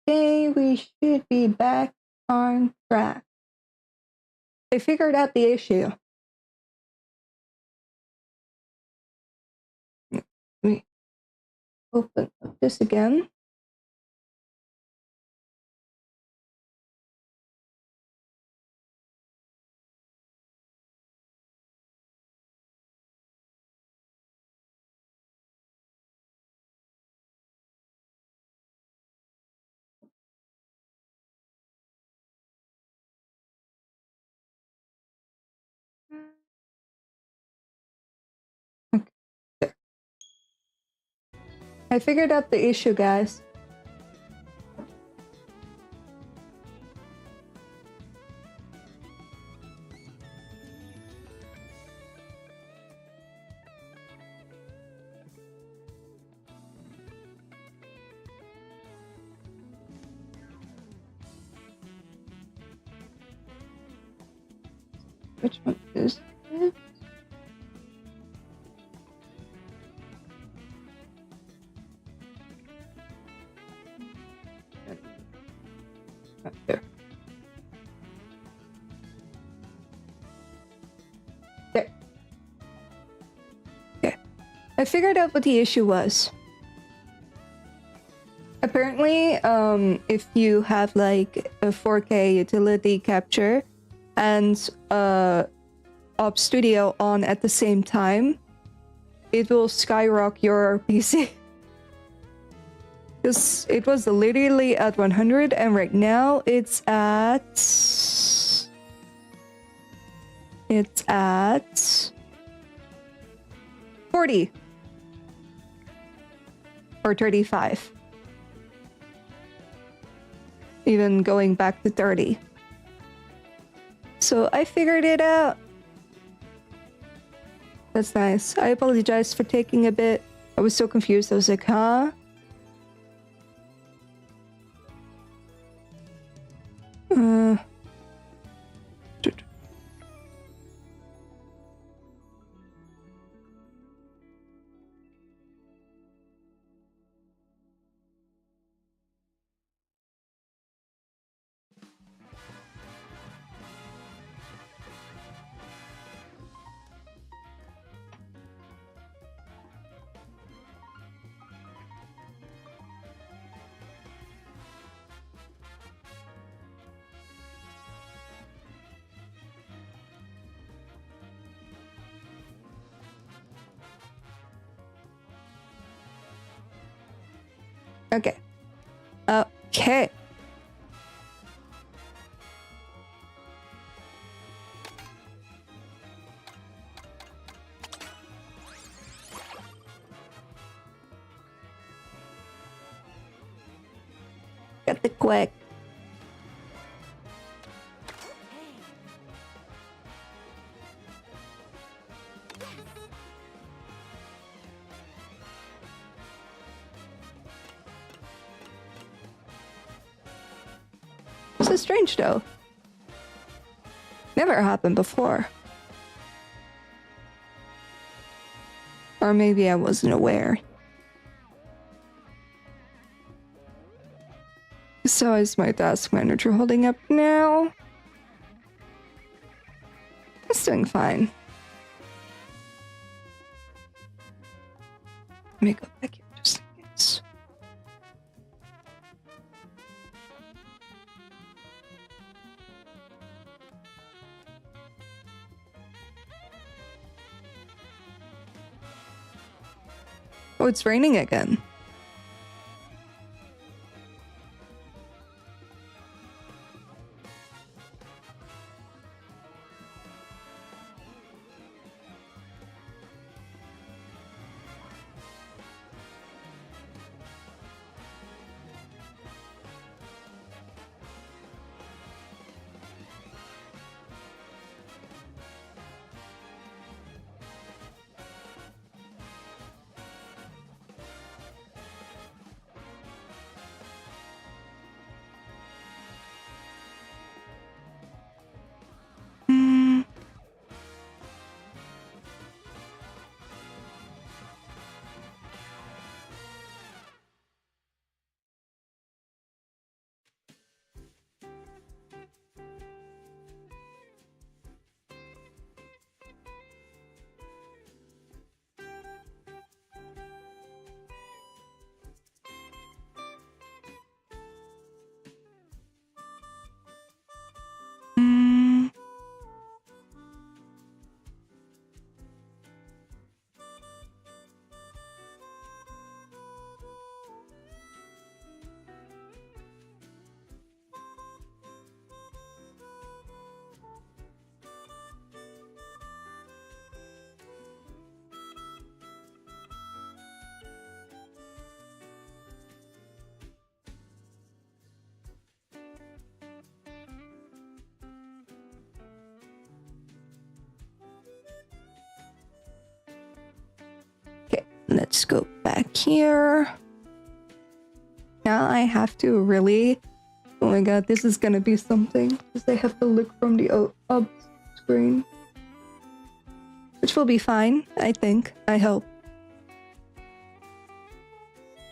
Okay, we should be back on track. They figured out the issue. Let me open up this again. Okay. I figured out the issue, guys. Which one is it? There. There. Okay. I figured out what the issue was. Apparently, if you have like a 4K utility capture and Op Studio on at the same time, it will skyrocket your PC. Because it was literally at 100 and right now it's at 40 or 35. Even going back to 30. So I figured it out. That's nice. I apologize for taking a bit. I was so confused. I was like, huh? Okay. Okay. Get the quick. This is strange though. Never happened before. Or maybe I wasn't aware. So is my task manager holding up now? It's doing fine. Let me go back here just in case. Oh, it's raining again. let's go back here. Now I have to really... Oh my god, this is gonna be something. Because I have to look from the up screen. Which will be fine, I think. I hope.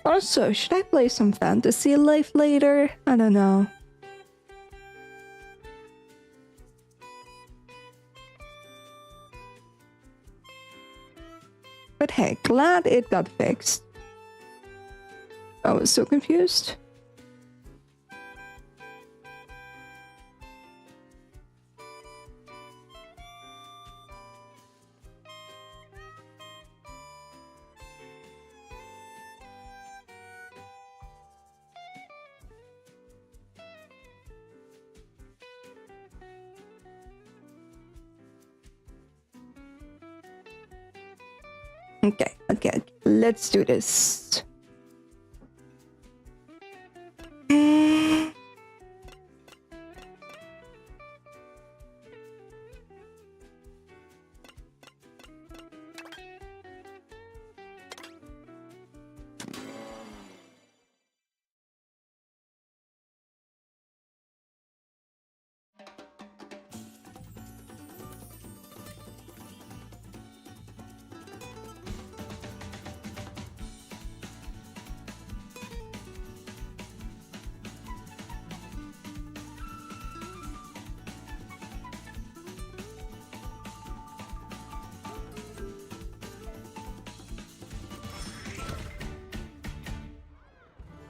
Also, should I play some Fantasy Life later? I don't know. But hey, glad it got fixed. I was so confused. Okay, let's do this.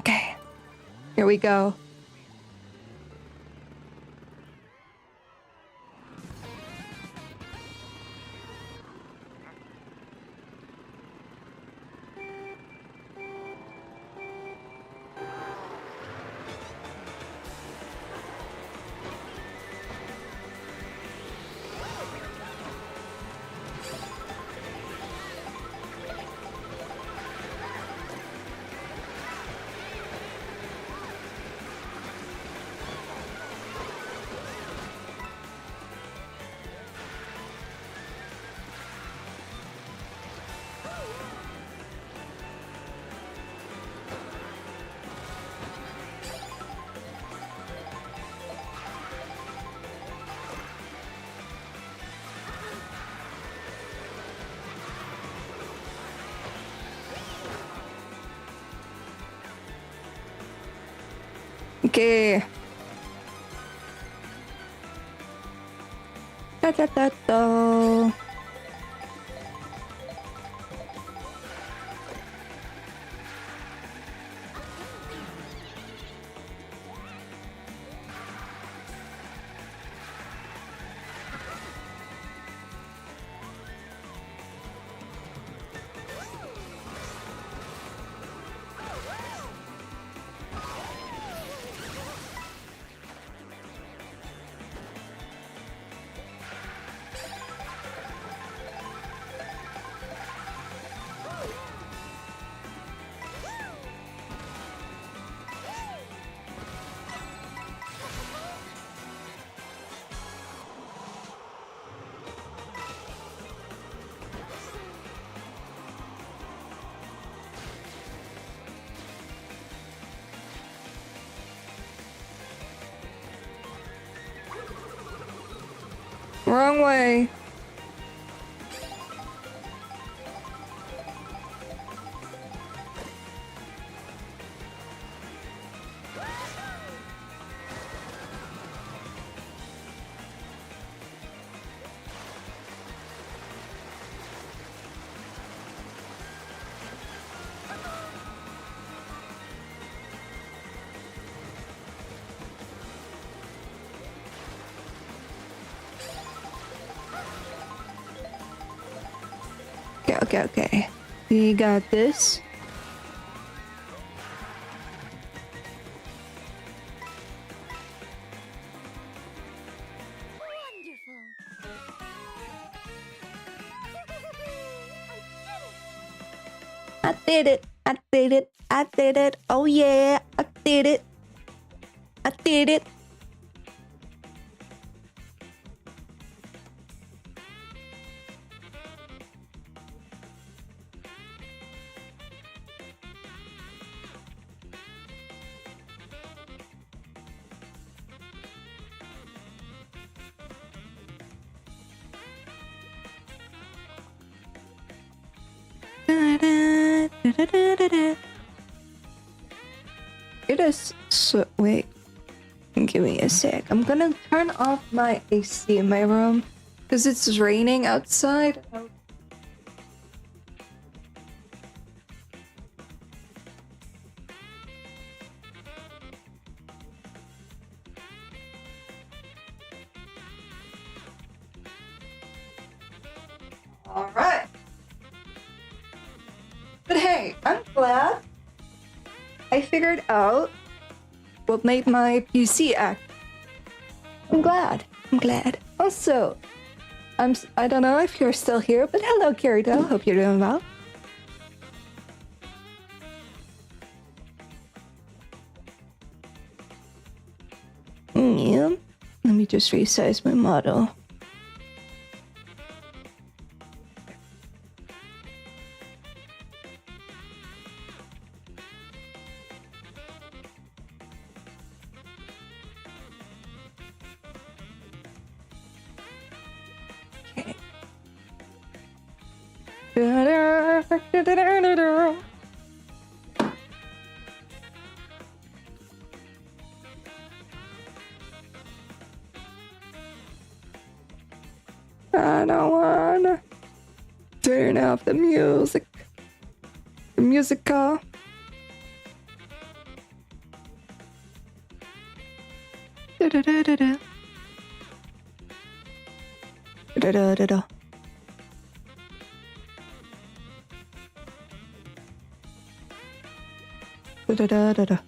Okay, here we go. Okay. Da da da da. Wrong way. Okay. We got this. I did it. Oh yeah, I did it. It is so. Wait. Give me a sec. I'm gonna turn off my AC in my room because it's raining outside. Alright. But hey, I'm glad I figured out what made my PC act. I'm glad. Also, I don't know if you're still here, but hello, Kirito. Hope you're doing well. Yeah. Let me just resize my model. I don't wanna turn off the music. The musical. Da da da da da. Da da da da. Da da da da da.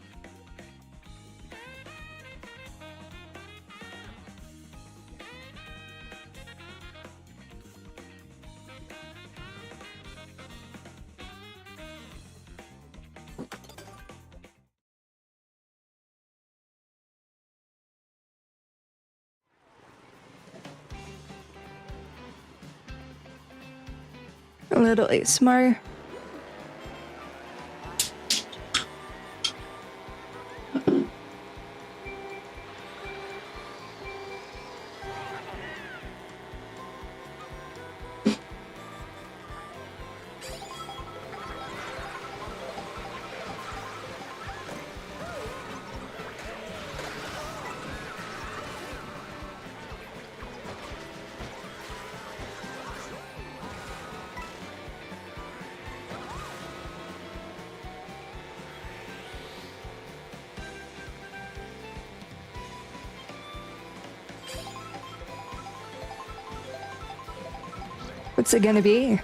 A little ASMR. What's it gonna be?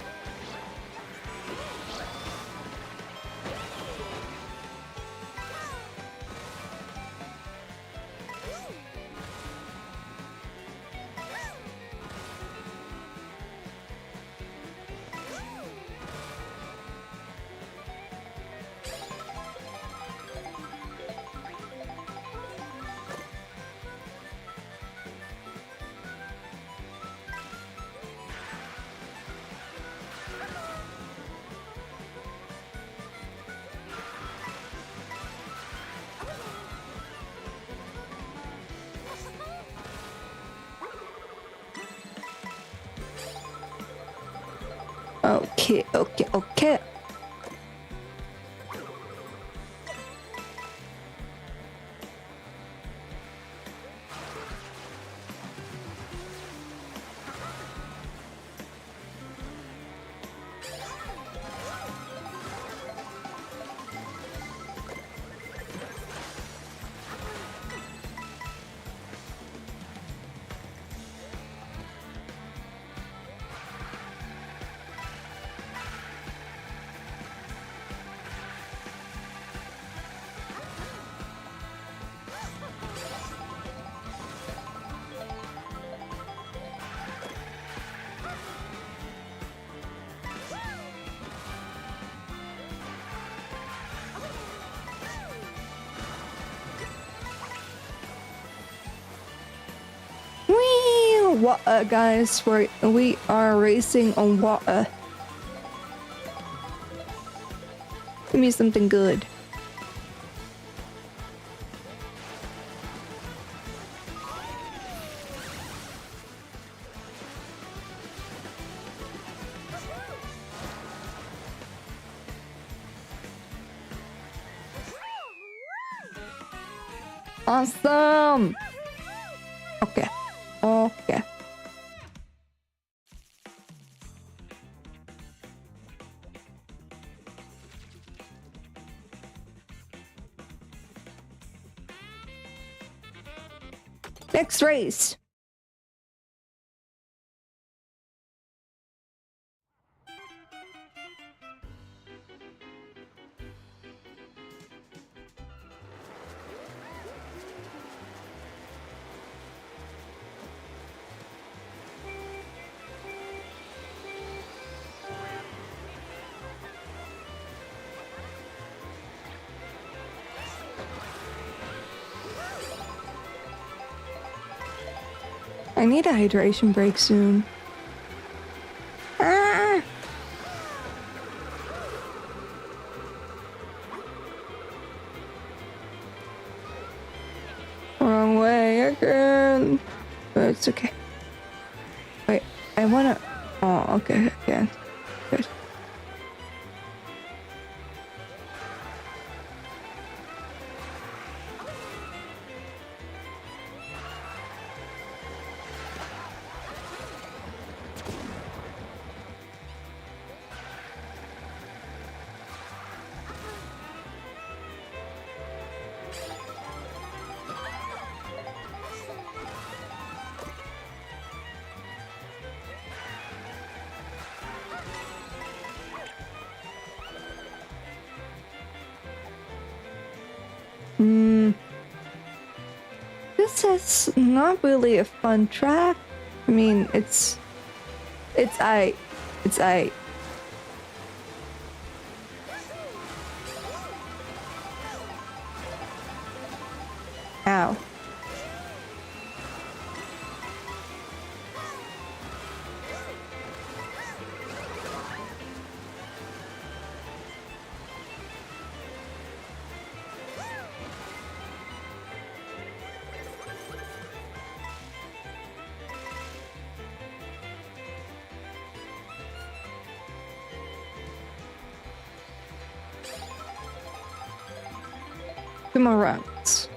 Okay. Water, guys. We are racing on water. Give me something good. Awesome. Okay. Okay. Next race. I need a hydration break soon. Ah! Wrong way again. But it's okay. Wait, I wanna... Oh, okay, yeah. Good. This is not really a fun track. I mean, it's I. It's I. Ow. Two more rounds.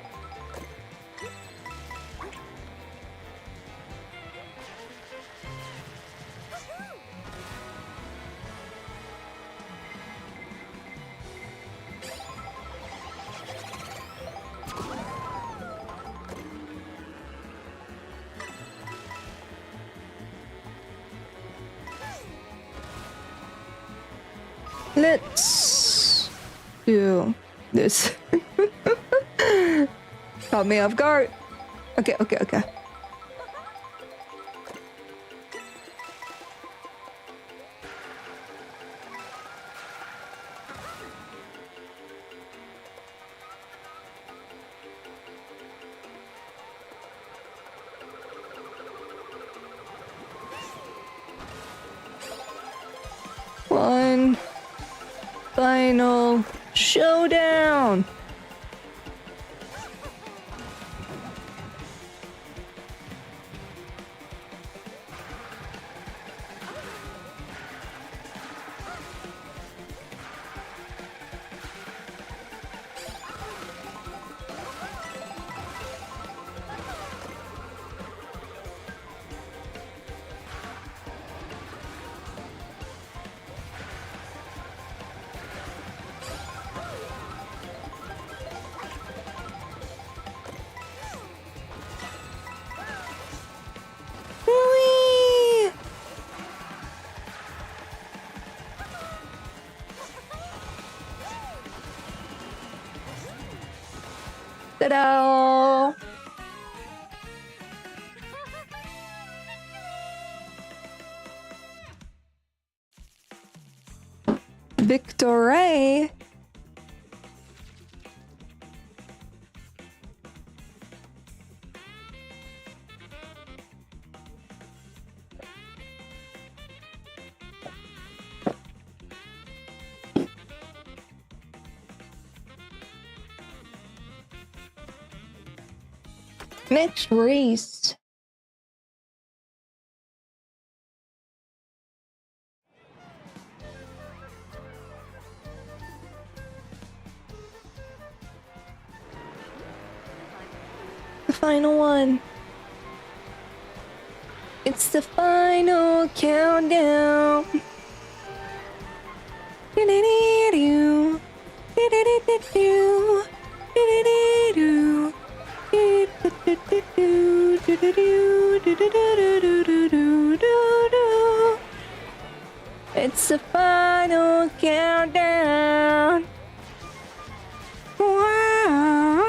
Let's do this. Caught me off guard. Okay, okay, okay. One final showdown. Whee! Ta-da! Victory! Next race. final one. It's the final countdown. It's the final countdown. Wow.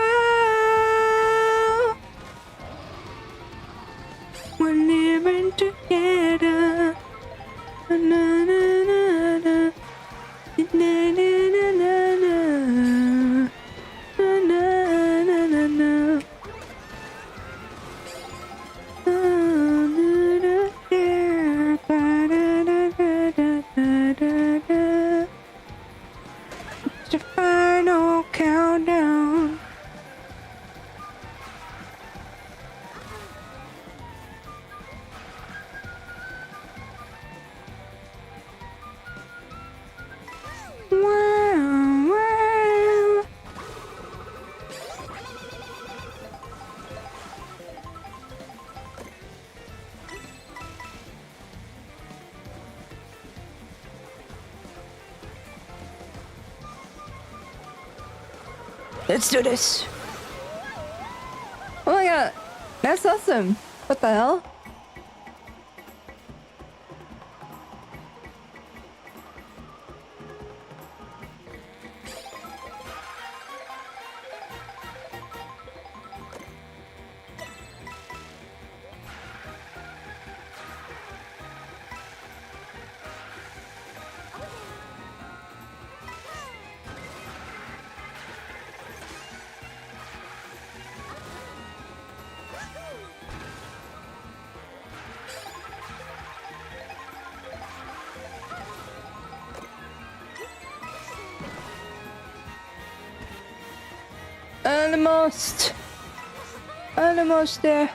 We're living together. Na, na, na, na. Na, na, na, na, na. Na, na, na, na, na. It's the final countdown. Wow, wow. Let's do this. Oh my god, that's awesome. What the hell? Almost there.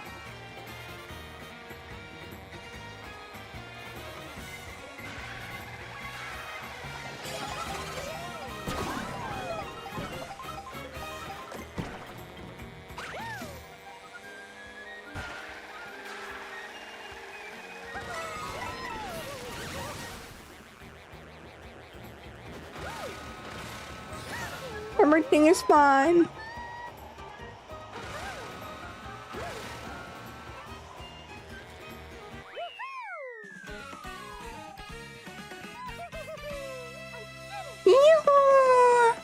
Everything is fine. Yoo-hoo!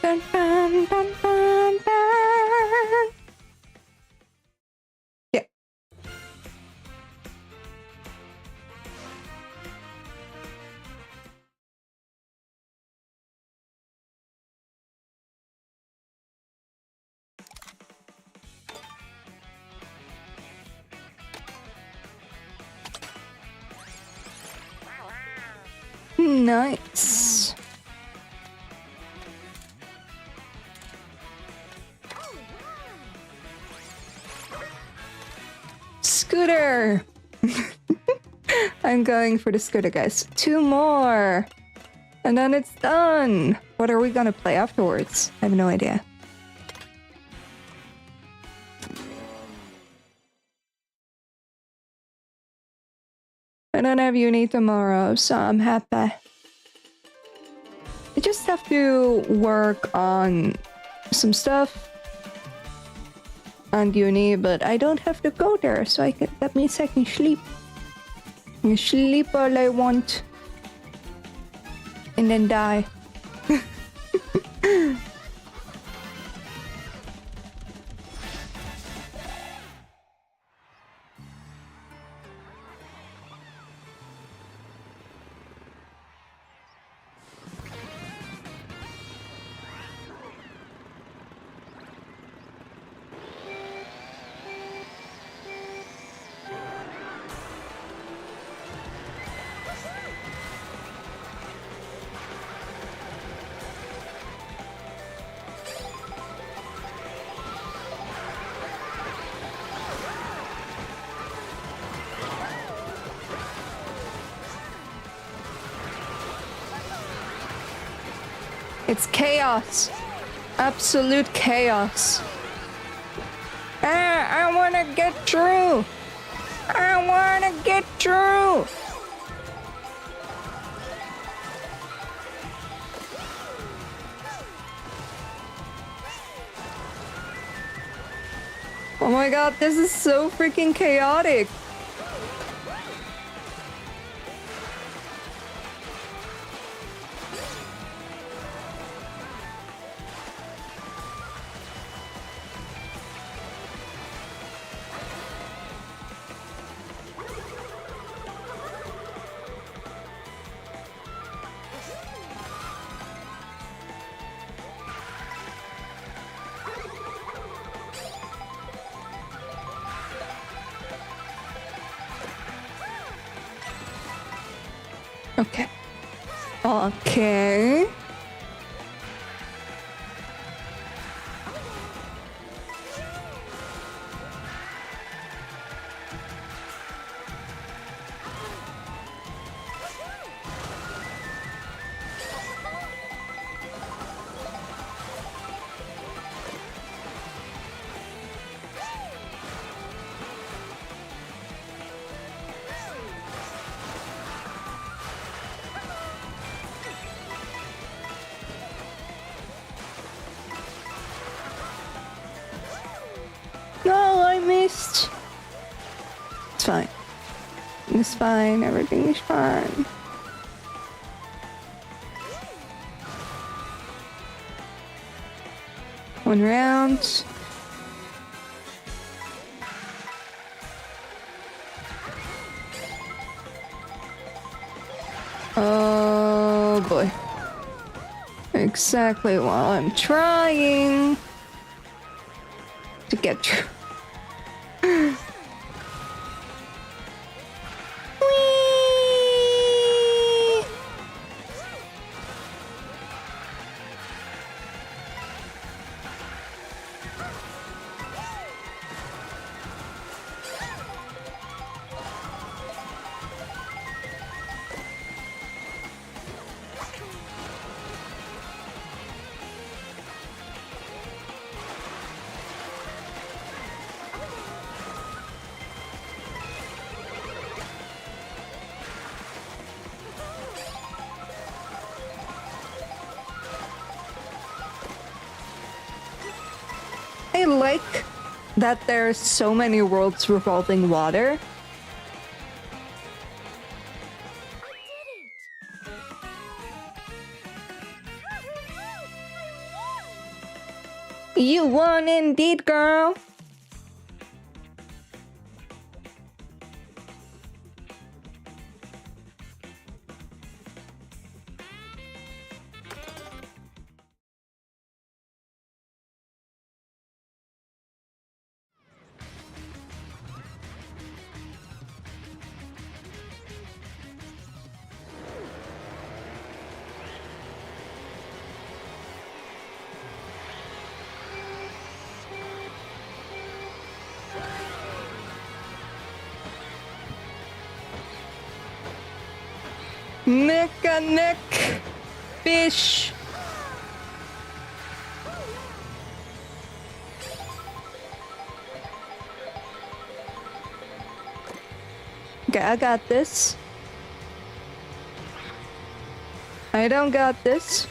Dun, dun, dun, dun, dun. Yeah. Nice. Scooter. I'm going for the scooter, guys. 2 more. And then it's done. What are we gonna play afterwards? I have no idea. I don't have uni tomorrow, so I'm happy. I just have to work on some stuff on uni, but I don't have to go there, so that means I can sleep. I can sleep all I want. And then die. It's chaos. Absolute chaos. I wanna get through. I wanna get through. Oh my god, this is so freaking chaotic. Okay. Okay. No, I missed. It's fine. It's fine. Everything is fine. One round. Oh boy. Exactly while I'm trying to get through. Whee! I like that there's so many worlds revolving water. You won indeed, girl. Neck and neck, fish. Okay, I got this. I don't got this.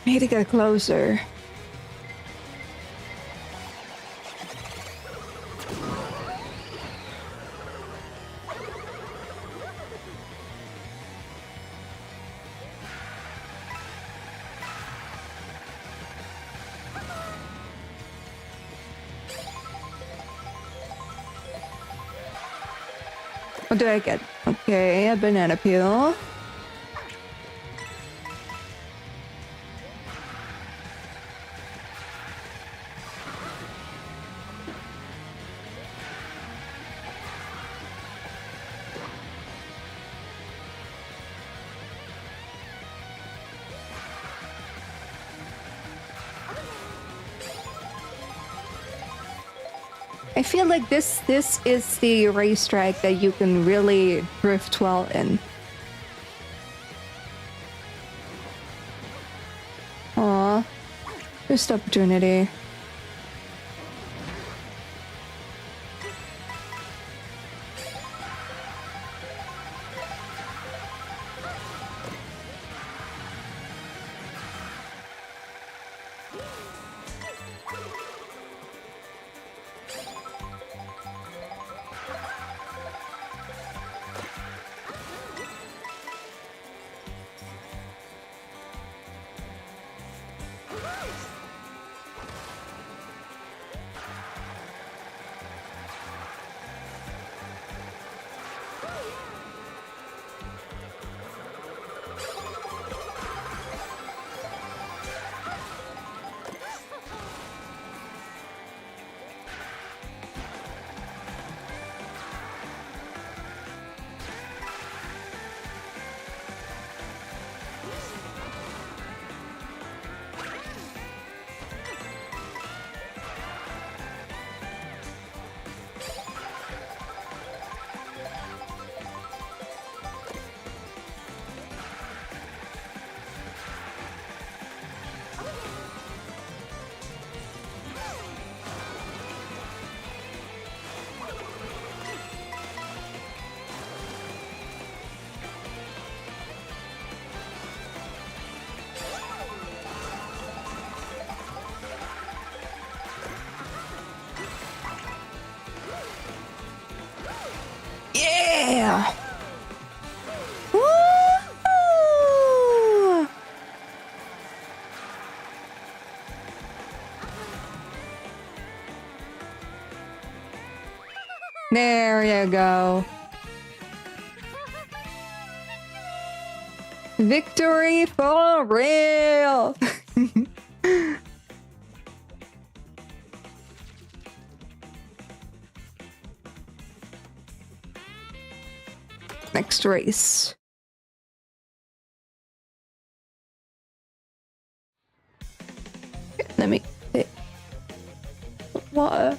Need to get closer. What do I get? Okay, a banana peel. I feel like this is the racetrack that you can really drift well in. Aw, missed opportunity. Yeah! Woo! There you go. Victory for real! Next race. Let me pick water.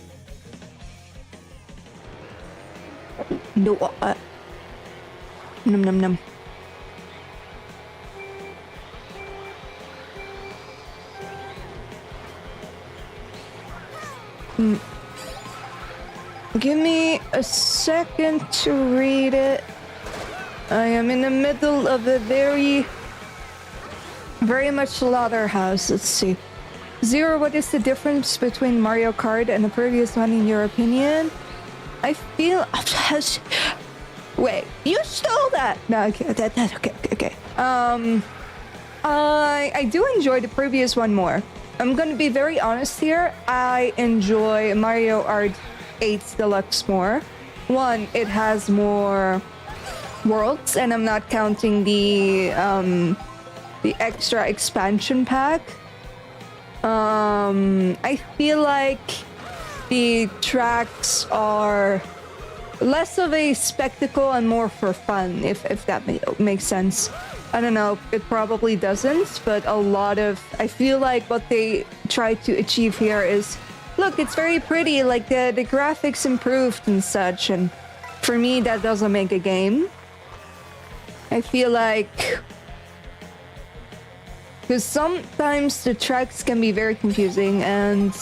No water. Num num num. Give me a second to read it. I am in the middle of a very much slaughterhouse. Let's see. Zero, what is the difference between Mario Kart and the previous one in your opinion? I feel... Wait, you stole that! No, okay, that's okay. I do enjoy the previous one more. I'm gonna be very honest here. I enjoy Mario Kart 8 Deluxe more. One, it has more worlds, and I'm not counting the extra expansion pack. I feel like the tracks are less of a spectacle and more for fun, if that makes sense. I don't know, it probably doesn't, but I feel like what they try to achieve here is, look, it's very pretty, like the graphics improved and such, and for me that doesn't make a game. I feel like, because sometimes the tracks can be very confusing and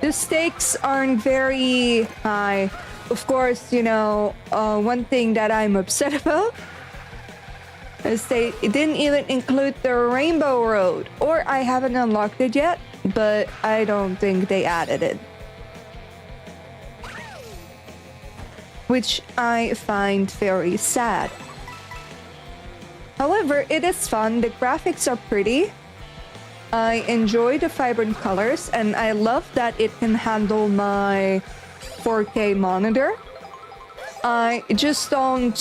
the stakes aren't very high. Of course, you know, one thing that I'm upset about is they didn't even include the Rainbow Road, or I haven't unlocked it yet, but I don't think they added it, which I find very sad. However, it is fun. The graphics are pretty. I enjoy the vibrant colors, and I love that it can handle my 4K monitor. I just don't...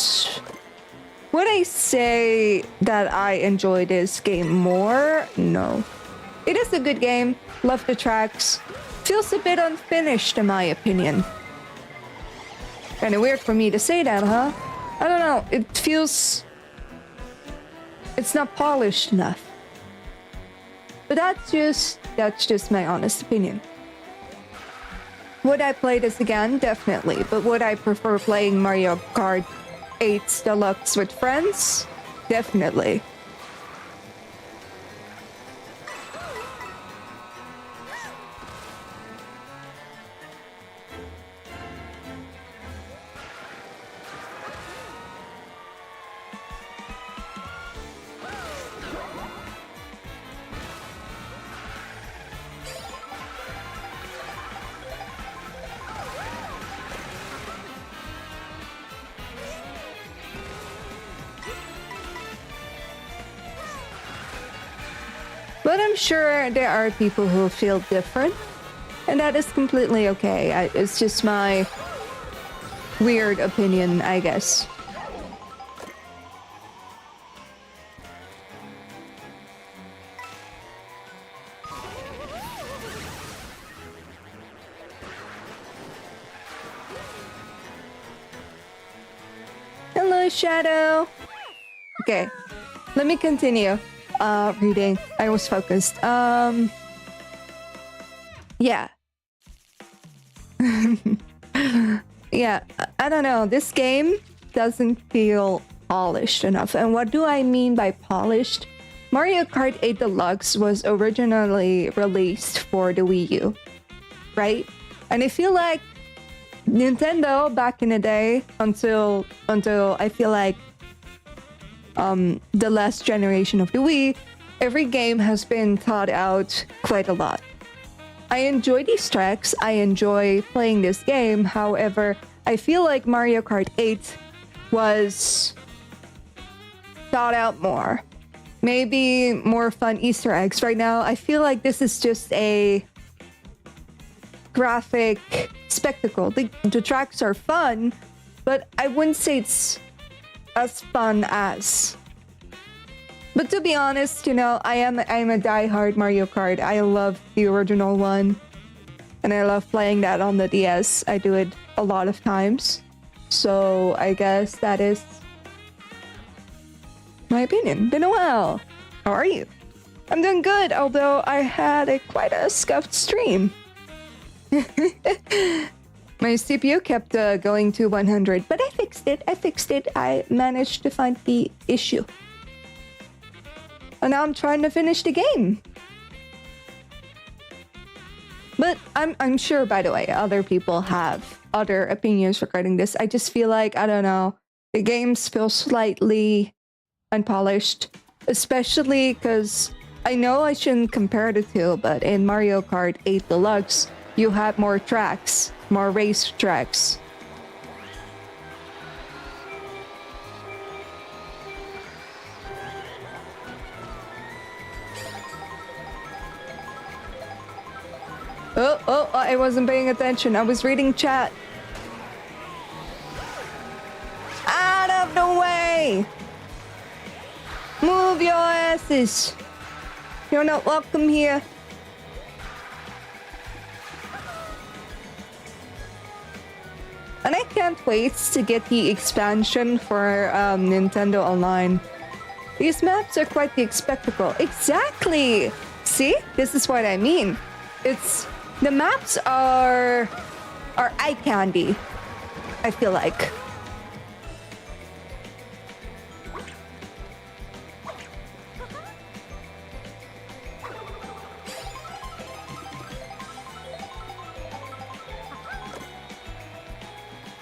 Would I say that I enjoy this game more? No. It is a good game. Love the tracks. Feels a bit unfinished in my opinion. Kinda weird for me to say that, huh? I don't know. It feels... It's not polished enough. But that's just my honest opinion. Would I play this again? Definitely. But would I prefer playing Mario Kart 8 Deluxe with friends? Definitely. But I'm sure there are people who feel different, and that is completely okay. It's just my weird opinion, I guess. Hello, Shadow. Okay, let me continue. Reading. I was focused. Yeah. Yeah, I don't know. This game doesn't feel polished enough. And what do I mean by polished? Mario Kart 8 Deluxe was originally released for the Wii U, right? And I feel like Nintendo back in the day, until I feel like the last generation of the Wii, every game has been thought out quite a lot. I enjoy these tracks, I enjoy playing this game, however, I feel like Mario Kart 8 was thought out more. Maybe more fun Easter eggs. Right now, I feel like this is just a graphic spectacle. The tracks are fun, but I wouldn't say it's as fun as. But to be honest, you know, I'm a diehard Mario Kart. I love the original one, and I love playing that on the DS. I do it a lot of times, so I guess that is my opinion. Been a while. How are you? I'm doing good, although I had quite a scuffed stream. My CPU kept going to 100, but I fixed it. I managed to find the issue. And now I'm trying to finish the game. But I'm sure, by the way, other people have other opinions regarding this. I just feel like, I don't know, the games feel slightly unpolished, especially because I know I shouldn't compare the two, but in Mario Kart 8 Deluxe, you have more tracks, more race tracks. Oh, I wasn't paying attention. I was reading chat. Out of the way! Move your asses! You're not welcome here. And I can't wait to get the expansion for Nintendo Online. These maps are quite the spectacle. Exactly! See? This is what I mean. The maps are eye candy, I feel like.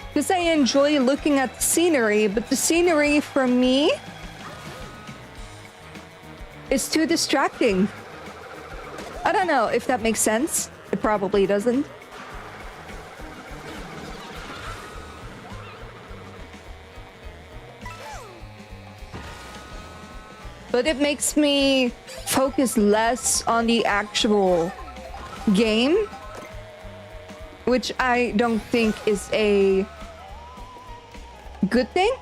Because I enjoy looking at the scenery, but the scenery for me is too distracting. I don't know if that makes sense. It probably doesn't. But it makes me focus less on the actual game, which I don't think is a good thing.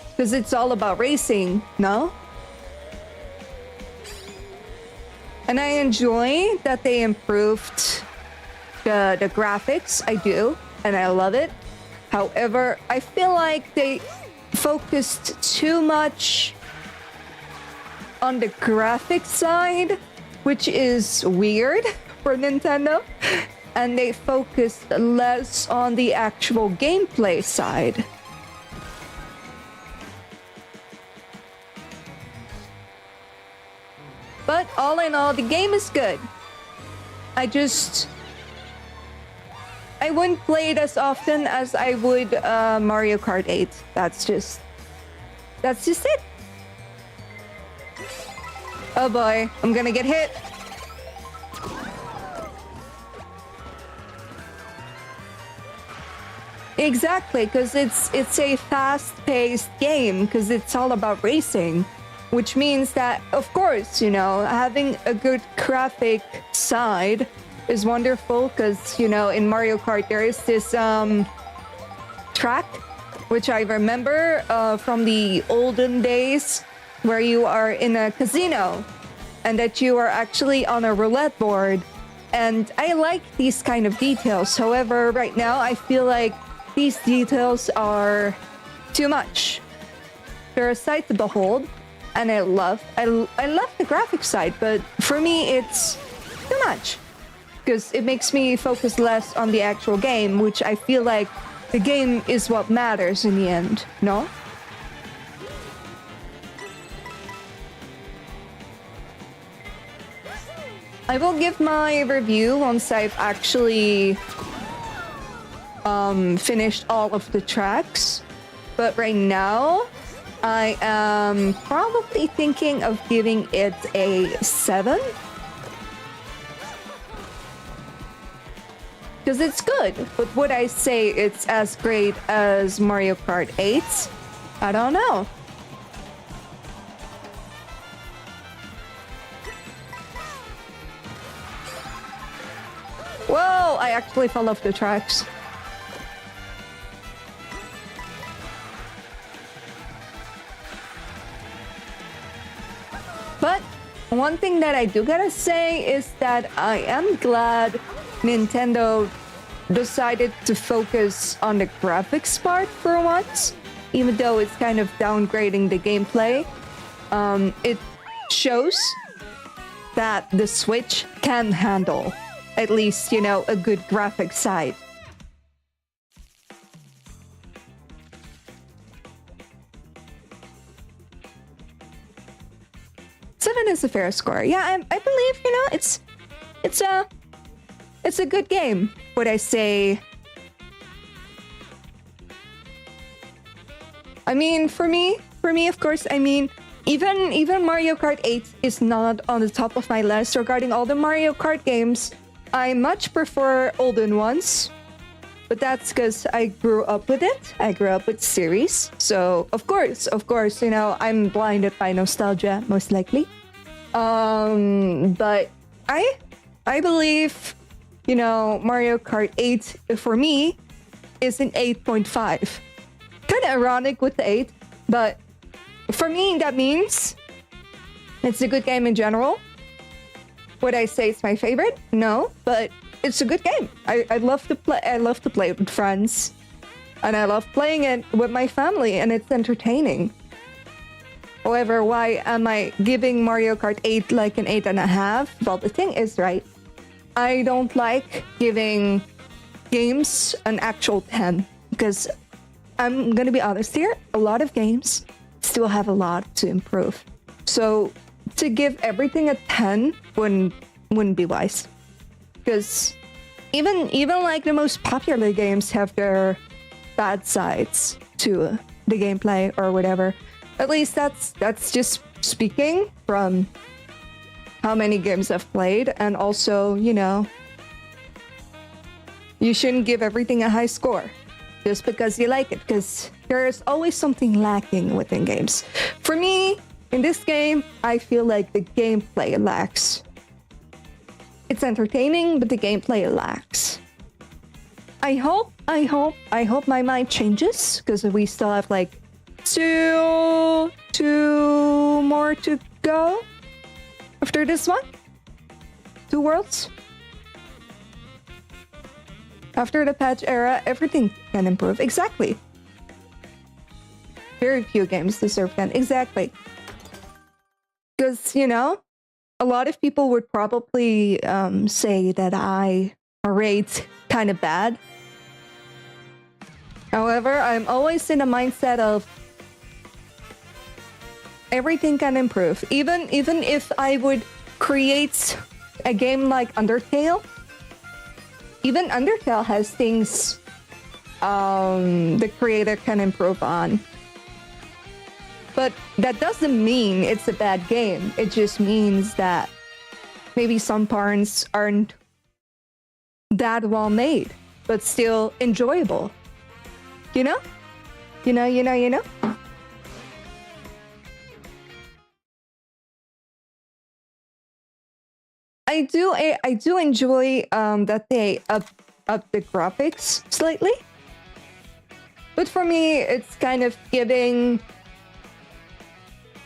Because it's all about racing, no? And I enjoy that they improved the graphics. I do, and I love it. However, I feel like they focused too much on the graphic side, which is weird, Super Nintendo, and they focused less on the actual gameplay side. But all in all, the game is good. I wouldn't play it as often as I would Mario Kart 8. That's just it. Oh boy, I'm gonna get hit. Exactly, because it's a fast-paced game, because it's all about racing, which means that, of course, you know, having a good graphic side is wonderful, because, you know, in Mario Kart there is this track, which I remember from the olden days, where you are in a casino and that you are actually on a roulette board. And I like these kind of details. However, right now I feel like these details are too much. They're a sight to behold, and I love the graphic side, but for me it's too much, because it makes me focus less on the actual game, which I feel like the game is what matters in the end, no? I will give my review once I've actually finished all of the tracks, but right now I am probably thinking of giving it a 7. Because it's good, but would I say it's as great as Mario Kart 8? I don't know. Whoa, I actually fell off the tracks. But one thing that I do gotta say is that I am glad Nintendo decided to focus on the graphics part for once, even though it's kind of downgrading the gameplay. It shows that the Switch can handle at least, you know, a good graphic side. Seven is a fair score. Yeah, I believe, you know, it's a good game. Would I say? I mean, for me, of course, I mean, even Mario Kart 8 is not on the top of my list regarding all the Mario Kart games. I much prefer olden ones, but that's because I grew up with it. I grew up with series, so of course, you know, I'm blinded by nostalgia, most likely. But I believe, you know, Mario Kart 8 for me is an 8.5. Kind of ironic with the 8, but for me that means it's a good game in general. Would I say it's my favorite? No, but it's a good game. I love to play. I love to play it with friends, and I love playing it with my family, and it's entertaining. However, why am I giving Mario Kart 8 like an 8.5? Well, the thing is, right, I don't like giving games an actual 10, because I'm gonna be honest here, a lot of games still have a lot to improve. So to give everything a 10 wouldn't be wise, because even like the most popular games have their bad sides to the gameplay or whatever. At least that's just speaking from how many games I've played, and also, you know, you shouldn't give everything a high score just because you like it, because there's always something lacking within games. For me, in this game, I feel like the gameplay lacks. It's entertaining, but the gameplay lacks. I hope my mind changes, because we still have like two more to go after this one. 2 worlds. After the patch era, everything can improve. Exactly. Very few games deserve that. Exactly. Because, you know, a lot of people would probably say that I rate kind of bad. However, I'm always in a mindset of everything can improve. Even if I would create a game like Undertale, even Undertale has things the creator can improve on. But that doesn't mean it's a bad game. It just means that maybe some parts aren't that well made, but still enjoyable. You know? You know? I do enjoy that they up the graphics slightly. But for me, it's kind of giving...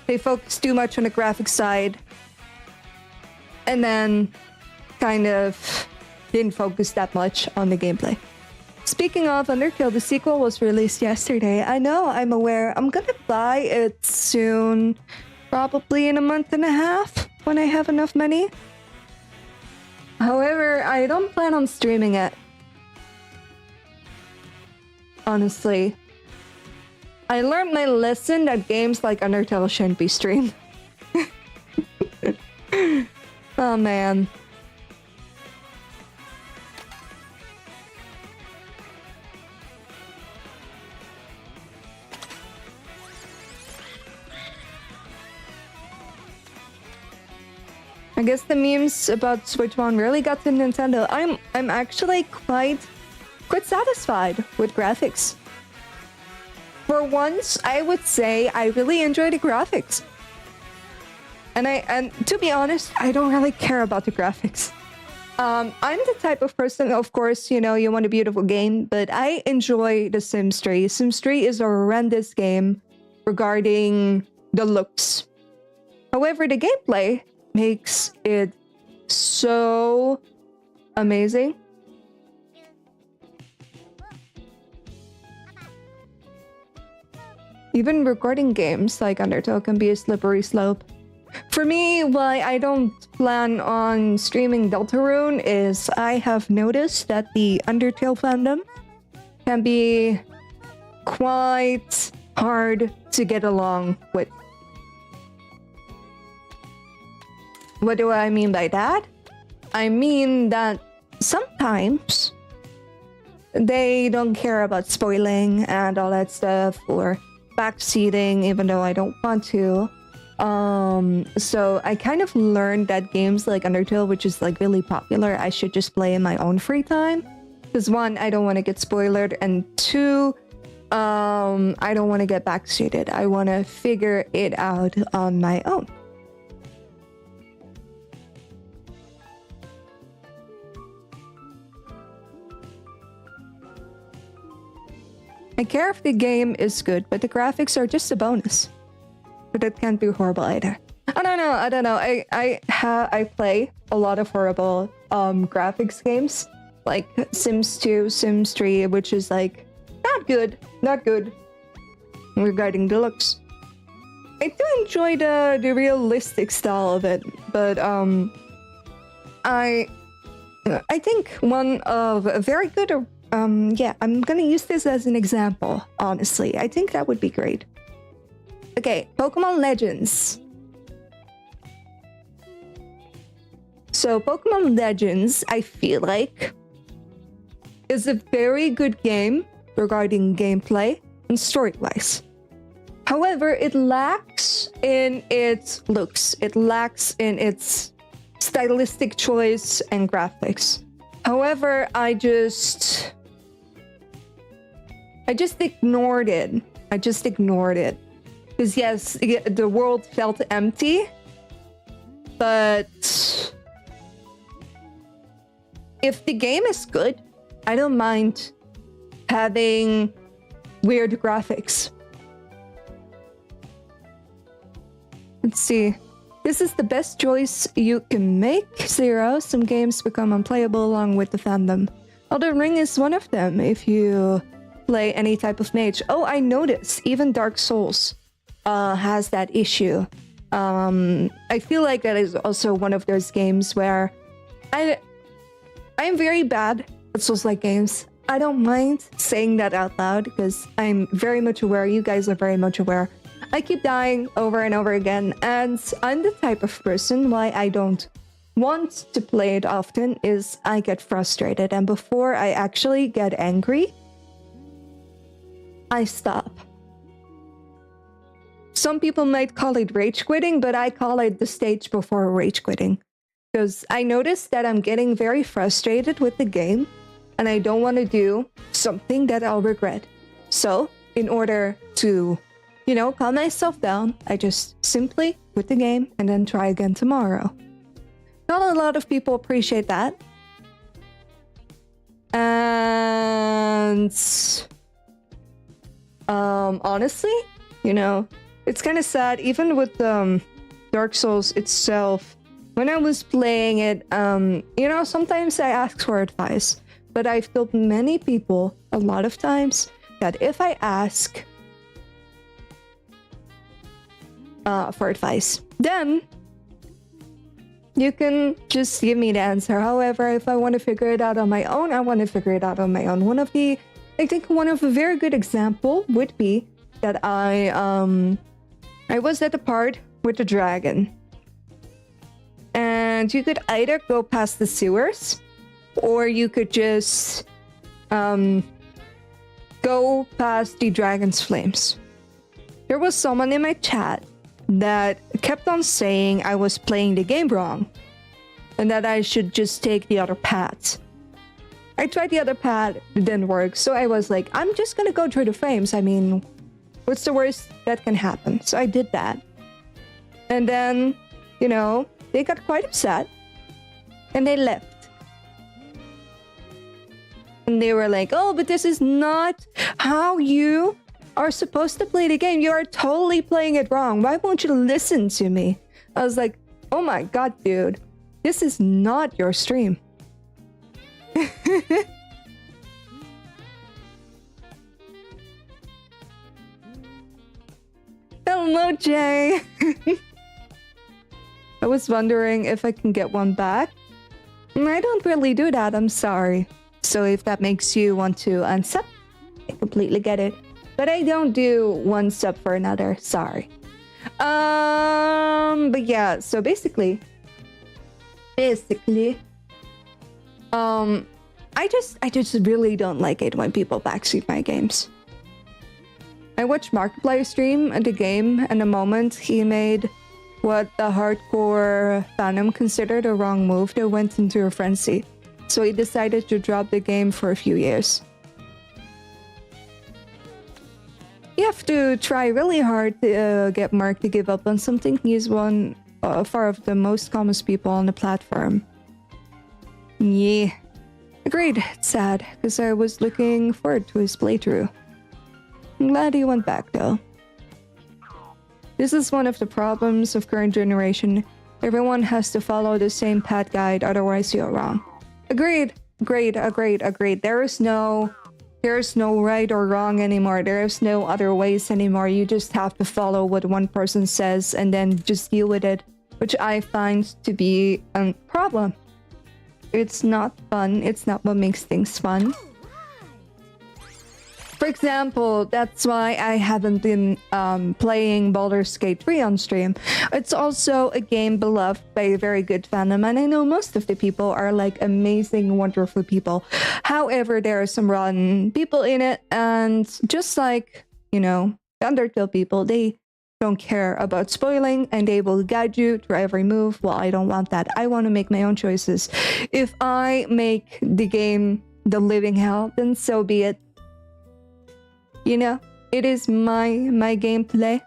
They focus too much on the graphics side. And then kind of didn't focus that much on the gameplay. Speaking of Undertale, the sequel was released yesterday. I know, I'm aware. I'm gonna buy it soon. Probably in a month and a half when I have enough money. However, I don't plan on streaming it. Honestly. I learned my lesson that games like Undertale shouldn't be streamed. Oh man. I guess the memes about Switch 1 really got to Nintendo. I'm actually quite satisfied with graphics. For once, I would say I really enjoy the graphics. And to be honest, I don't really care about the graphics. I'm the type of person, of course, you know, you want a beautiful game, but I enjoy The Sims 3. Sims 3 is a horrendous game regarding the looks. However, the gameplay makes it so amazing. Even recording games like Undertale can be a slippery slope. For me, why I don't plan on streaming Deltarune is I have noticed that the Undertale fandom can be quite hard to get along with. What do I mean by that? I mean that sometimes they don't care about spoiling and all that stuff, or backseating even though I don't want to. So I kind of learned that games like Undertale, which is like really popular, I should just play in my own free time. Because one, I don't want to get spoiled, and two, I don't want to get backseated. I want to figure it out on my own. I care if the game is good, but the graphics are just a bonus. But it can't be horrible either. I don't know. I play a lot of horrible graphics games, like Sims 2, Sims 3, which is like not good regarding the looks. I do enjoy the realistic style of it, but I think one of a very good. Yeah, I'm gonna use this as an example, honestly. I think that would be great. Okay, Pokemon Legends. So, Pokemon Legends, I feel like, is a very good game regarding gameplay and story-wise. However, it lacks in its looks. It lacks in its stylistic choice and graphics. However, I just ignored it. Because yes, the world felt empty. But if the game is good, I don't mind having weird graphics. Let's see. This is the best choice you can make. 0. Some games become unplayable along with the fandom. Elden Ring is one of them if you play any type of mage. Oh, I noticed. Even Dark Souls has that issue. I feel like that is also one of those games where I'm very bad at Souls-like games. I don't mind saying that out loud because I'm very much aware, you guys are very much aware. I keep dying over and over again, and I'm the type of person why I don't want to play it often is I get frustrated, and before I actually get angry, I stop. Some people might call it rage quitting, but I call it the stage before rage quitting. Because I notice that I'm getting very frustrated with the game, and I don't want to do something that I'll regret. So, in order to, calm myself down, I just simply quit the game and then try again tomorrow. Not a lot of people appreciate that. And honestly, it's kind of sad. Even with Dark Souls itself, when I was playing it, sometimes I ask for advice. But I've told many people a lot of times that if I ask for advice, then you can just give me the answer. However, if I want to figure it out on my own, I want to figure it out on my own. I think one of a very good example would be that I was at the part with the dragon. And you could either go past the sewers, or you could just go past the dragon's flames. There was someone in my chat that kept on saying I was playing the game wrong and that I should just take the other path. I tried the other path, it didn't work, so I was like, I'm just gonna go through the flames. I mean, what's the worst that can happen? So I did that. And then, they got quite upset and they left. And they were like, oh, but this is not how you are supposed to play the game. You are totally playing it wrong. Why won't you listen to me? I was like, oh my god, dude, this is not your stream. Hello, Jay. I was wondering if I can get one back. I don't really do that, I'm sorry. So if that makes you want to unsub, I completely get it. But I don't do one sub for another, sorry. But yeah, so basically, I just really don't like it when people backseat my games. I watched Markiplier stream the game, and the moment he made what the hardcore fandom considered a wrong move, they went into a frenzy. So he decided to drop the game for a few years. You have to try really hard to get Mark to give up on something. He's one far of the most common people on the platform. Yeah. Agreed. It's sad, because I was looking forward to his playthrough. I'm glad he went back, though. This is one of the problems of current generation. Everyone has to follow the same path guide, otherwise you're wrong. Agreed. There is no right or wrong anymore. There is no other ways anymore. You just have to follow what one person says and then just deal with it, which I find to be a problem. It's not fun. It's not what makes things fun. For example, that's why I haven't been playing Baldur's Gate 3 on stream. It's also a game beloved by a very good fandom, and I know most of the people are like amazing, wonderful people. However, there are some rotten people in it, and just like, the Undertale people, they don't care about spoiling, and they will guide you through every move. Well, I don't want that. I want to make my own choices. If I make the game the living hell, then so be it. It is my gameplay,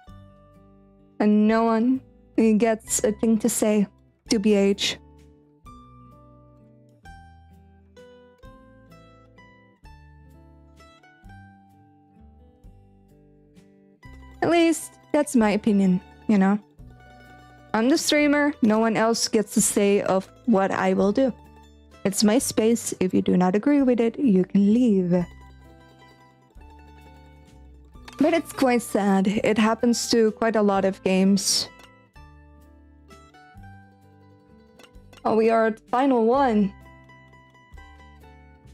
and no one gets a thing to say, to BH. At least, that's my opinion, I'm the streamer, no one else gets to say of what I will do. It's my space. If you do not agree with it, you can leave. But it's quite sad. It happens to quite a lot of games. Oh, we are at final one.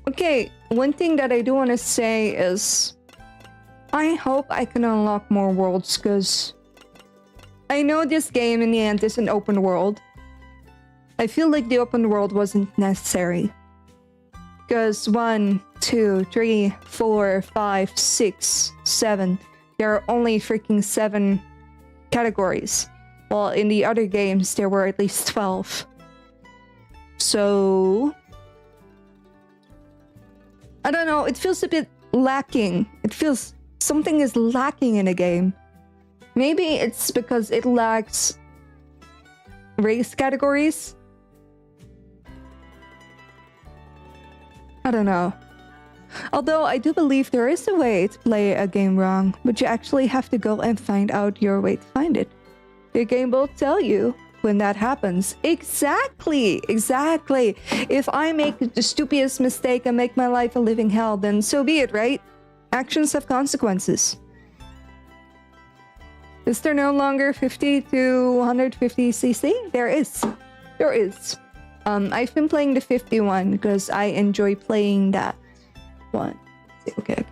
Okay, one thing that I do want to say is I hope I can unlock more worlds, because I know this game in the end is an open world. I feel like the open world wasn't necessary. Because 1, 2, 3, 4, 5, 6, 7. There are only freaking 7 categories. While in the other games there were at least 12. So I don't know, it feels a bit lacking. It feels something is lacking in a game. Maybe it's because it lacks race categories. I don't know. Although I do believe there is a way to play a game wrong, but you actually have to go and find out your way to find it. The game will tell you when that happens. Exactly! If I make the stupidest mistake and make my life a living hell, then so be it, right? Actions have consequences. Is there no longer 50 to 150cc? There is. I've been playing the 51 because I enjoy playing that one. Okay.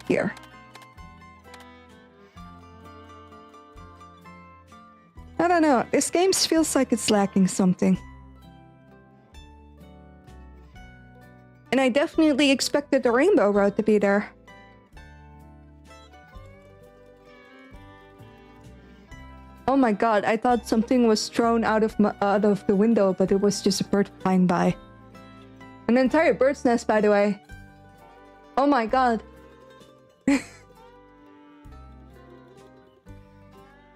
Here. I don't know. This game feels like it's lacking something. And I definitely expected the Rainbow Road to be there. Oh my god, I thought something was thrown out of the window, but it was just a bird flying by. An entire bird's nest, by the way. Oh my god.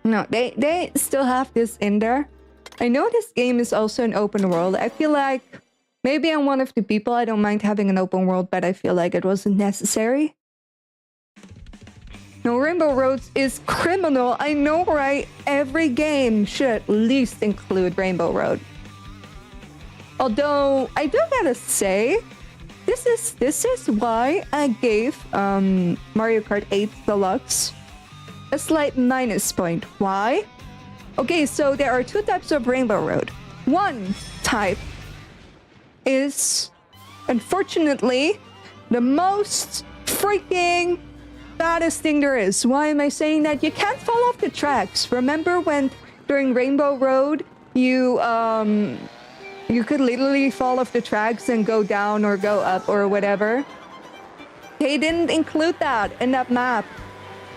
No, they still have this in there. I know this game is also an open world. I feel like maybe I'm one of the people, I don't mind having an open world, but I feel like it wasn't necessary. No, Rainbow Roads is criminal. I know, right? Every game should at least include Rainbow Road. Although, I do gotta say, this is why I gave Mario Kart 8 Deluxe a slight minus point. Why? Okay, so there are 2 types of Rainbow Road. One type is, unfortunately, the most freaking baddest thing there is. Why am I saying that? You can't fall off the tracks. Remember when during Rainbow Road you could literally fall off the tracks and go down or go up or whatever? They didn't include that in that map.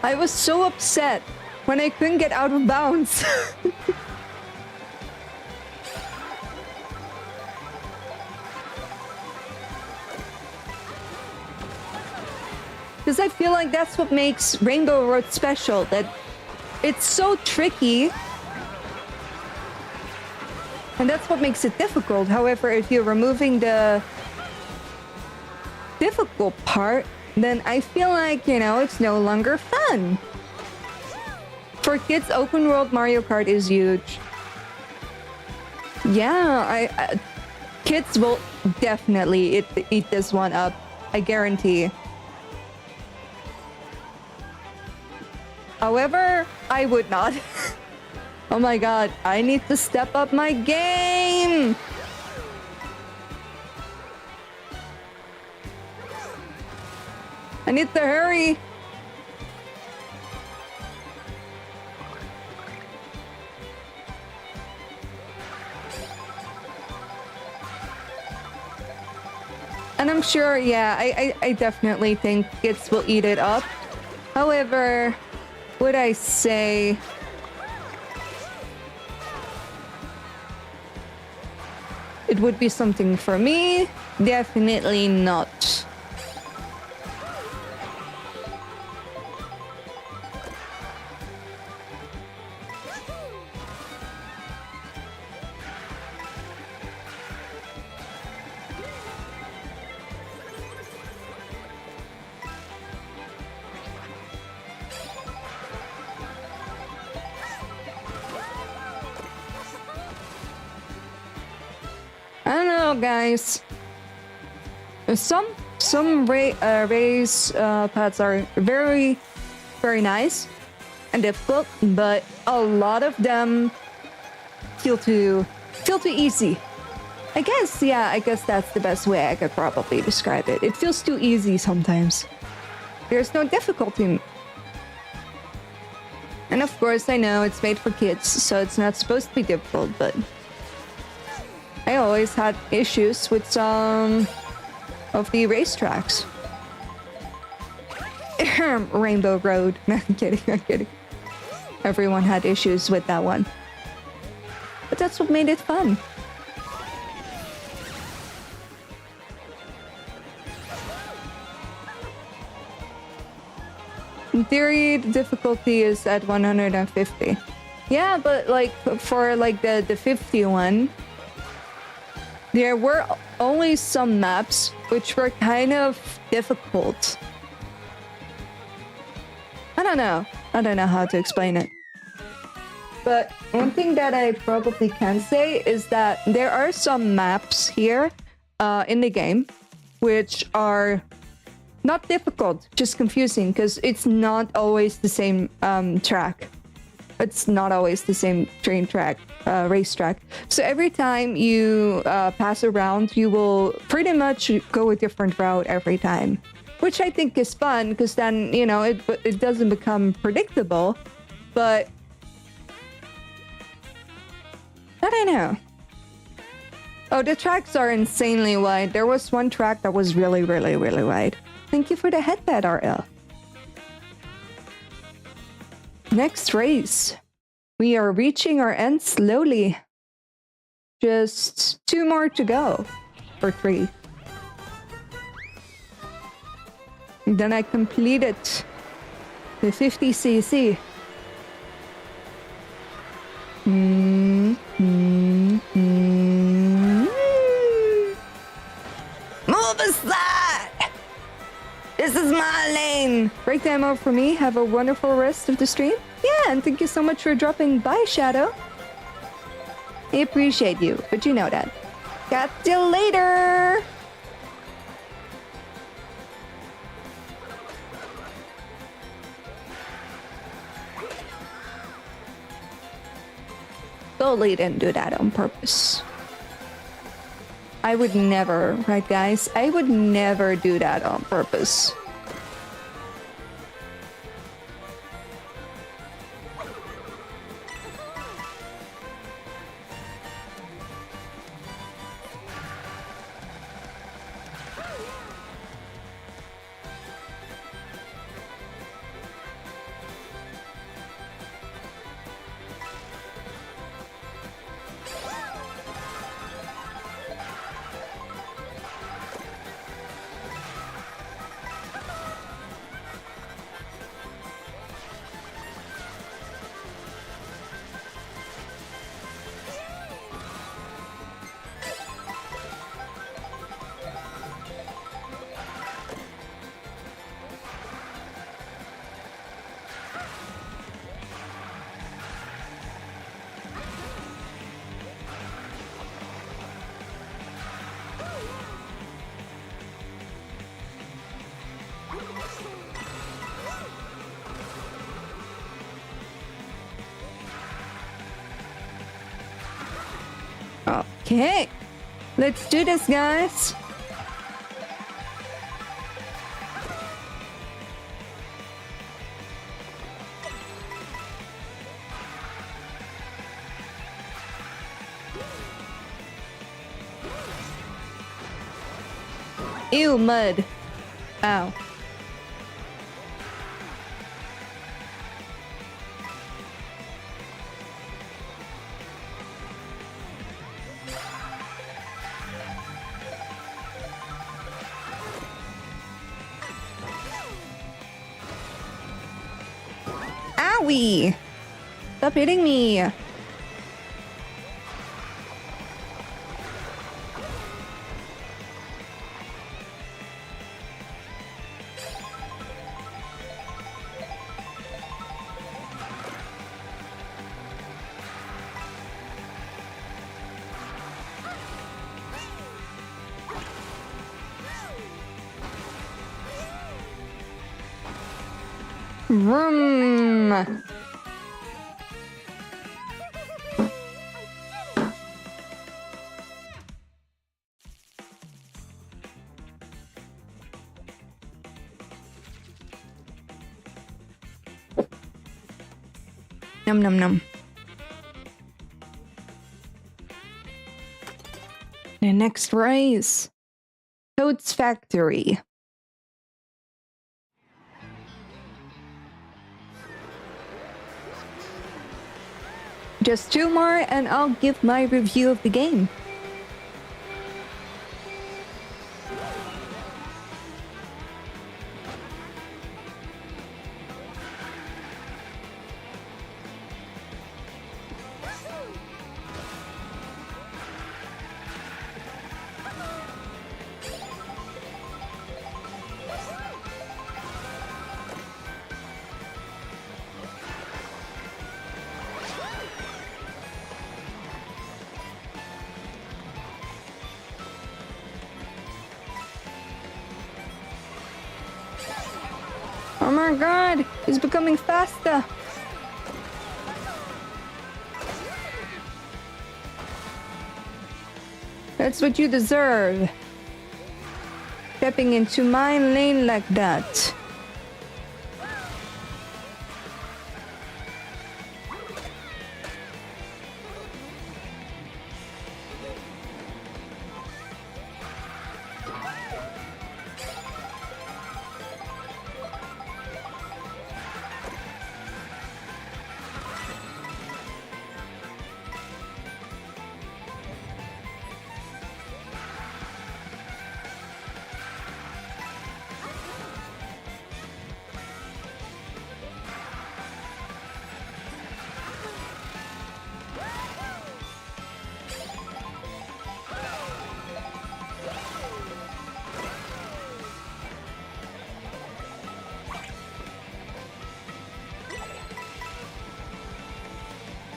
I was so upset when I couldn't get out of bounds. Because I feel like that's what makes Rainbow Road special, that it's so tricky. And that's what makes it difficult. However, if you're removing the difficult part, then I feel like, you know, it's no longer fun. For kids, open world Mario Kart is huge. Yeah, kids will definitely eat this one up. I guarantee. However, I would not. Oh my god, I need to step up my game! I need to hurry! And I'm sure, yeah, I definitely think kids will eat it up. However, would I say it would be something for me? Definitely not. I don't know, guys. Some race paths are very, very nice and difficult, but a lot of them feel too Feel too easy. I guess that's the best way I could probably describe it. It feels too easy sometimes. There's no difficulty. And of course, I know it's made for kids, so it's not supposed to be difficult, but I always had issues with some of the racetracks. Rainbow Road. No, I'm kidding. Everyone had issues with that one. But that's what made it fun. In theory, the difficulty is at 150. Yeah, but like for like the 51, there were only some maps which were kind of difficult. I don't know how to explain it. But one thing that I probably can say is that there are some maps here in the game which are not difficult, just confusing, because it's not always the same track. It's not always the same race track. So every time you pass around, you will pretty much go a different route every time, which I think is fun, because then, you know, it doesn't become predictable, but I don't know. Oh, the tracks are insanely wide. There was one track that was really, really, really wide. Thank you for the headband, RL. Next race. We are reaching our end slowly. Just 2 more to go. Or 3. And then I completed the 50cc. Move aside! This is my lane! Break time out for me. Have a wonderful rest of the stream. Yeah, and thank you so much for dropping by, Shadow. I appreciate you, but you know that. Catch you later! Totally didn't do that on purpose. I would never, right guys? I would never do that on purpose. Okay, let's do this, guys. Ew, mud. Ow. Owie! Stop hitting me! Vroom. Num num num. The next race. Toad's Factory. Just 2 more and I'll give my review of the game. Oh my god, he's becoming faster. That's what you deserve. Stepping into my lane like that.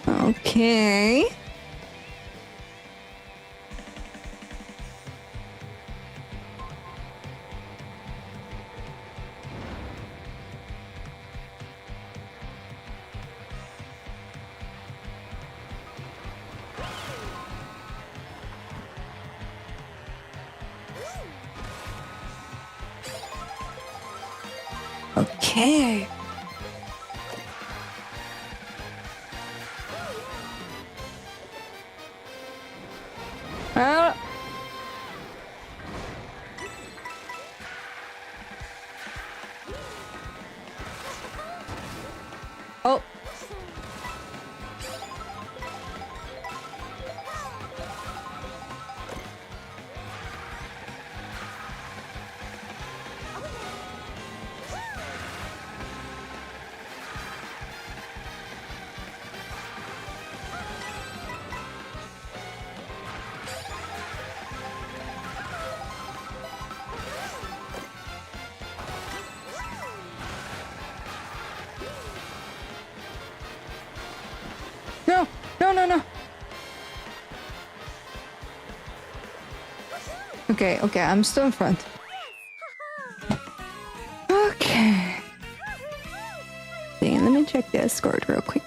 Okay. Okay. Well. Oh. No, no, no, no. Okay, okay, I'm still in front. Okay. Let me check the escort real quick.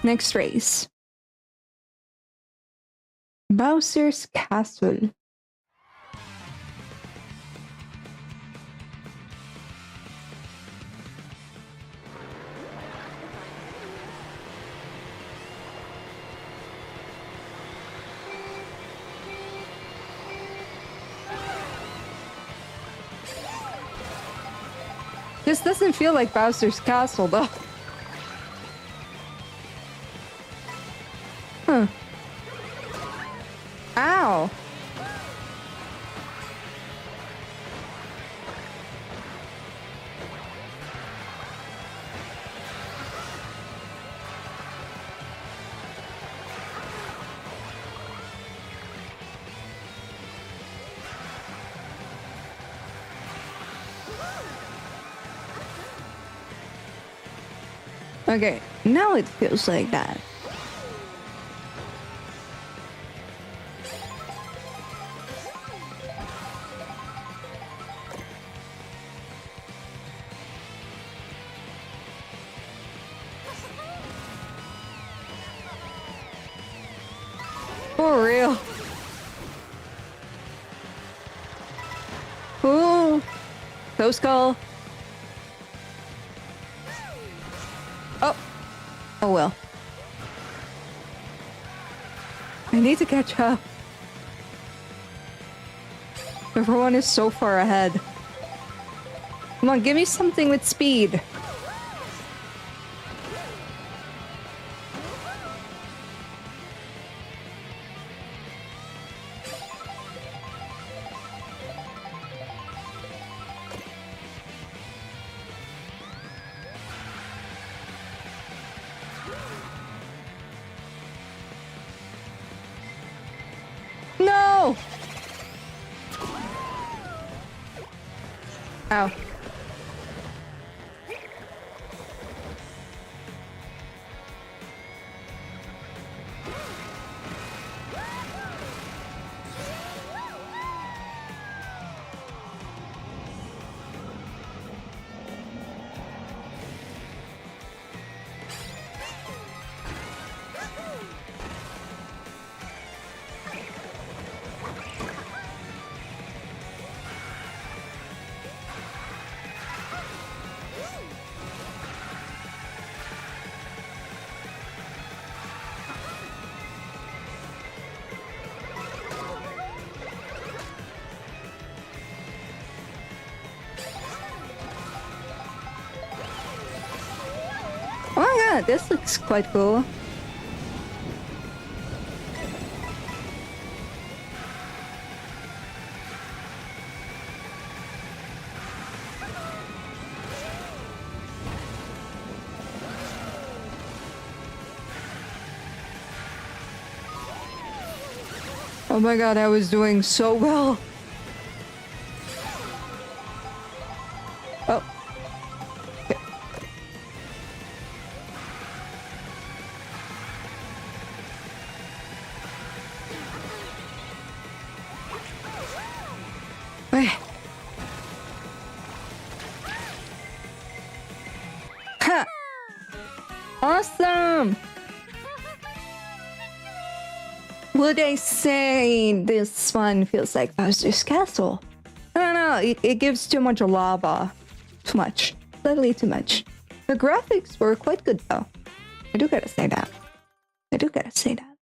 Next race. Bowser's Castle. This doesn't feel like Bowser's Castle, though. Huh. Ow. Okay, now it feels like that. For real. Ooh. Close call. Oh. Oh well. I need to catch up. Everyone is so far ahead. Come on, give me something with speed. No! Ow. Oh my god, this looks quite cool. Oh my god, I was doing so well. Oh. Okay. Wait. Ha! Awesome! Would I say this one feels like Bowser's Castle? I don't know, it gives too much lava. Too much. Slightly too much. The graphics were quite good though. I do gotta say that. I do gotta say that.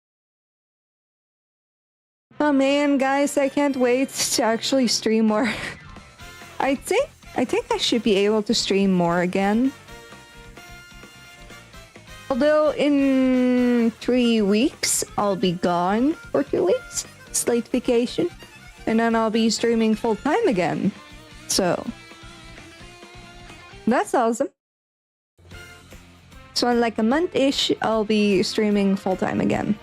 Oh man, guys, I can't wait to actually stream more. I think I should be able to stream more again. Although in 3 weeks, I'll be gone for 2 weeks. Slight vacation. And then I'll be streaming full time again. So, that's awesome. So in like a month-ish, I'll be streaming full time again.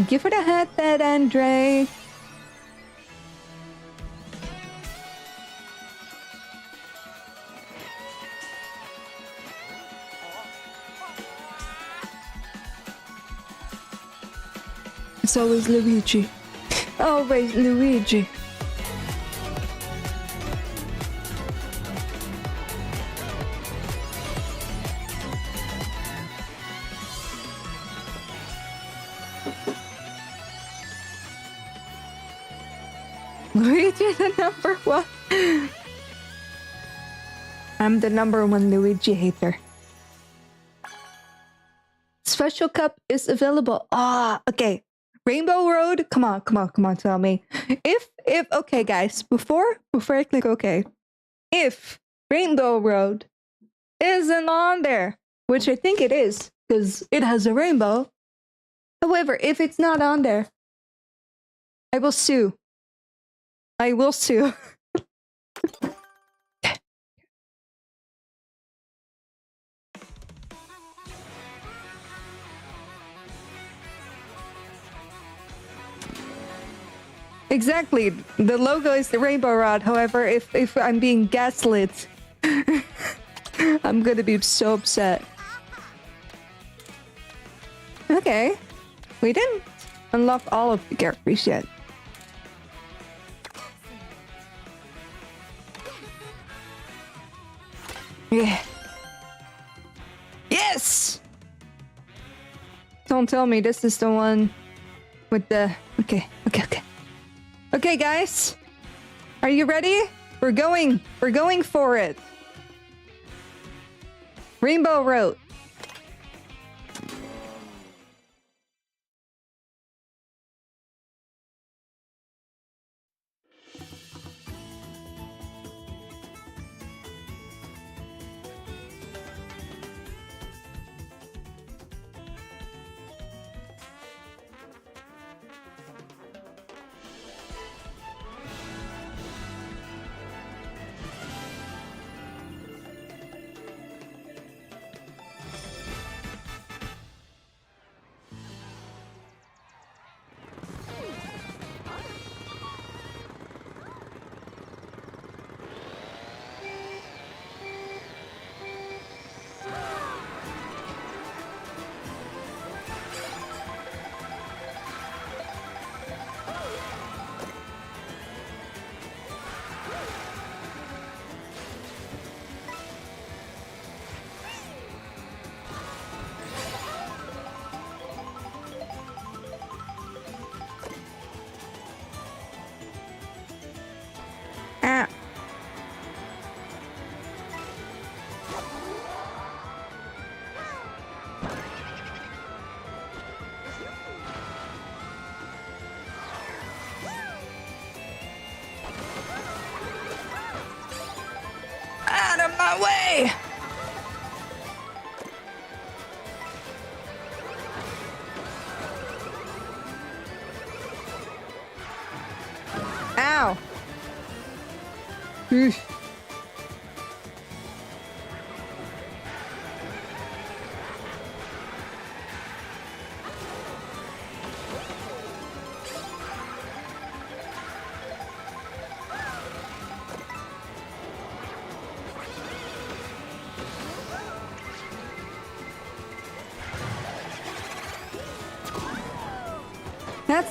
Give her the hat, that Andre. It's always Luigi. Always Luigi. Luigi the number one. I'm the number one Luigi hater. Special cup is available. Ah, okay. Rainbow Road. Come on, tell me. If okay guys, before I click okay. If Rainbow Road isn't on there, which I think it is, because it has a rainbow. However, if it's not on there, I will sue. I will sue. Exactly. The logo is the rainbow rod. However, if I'm being gaslit, I'm gonna be so upset. Okay. We didn't unlock all of the characters yet. Yeah. Yes! Don't tell me this is the one with the... Okay. Okay, guys. Are you ready? We're going for it. Rainbow Road. Ah. Out of my way! Ow! Oof.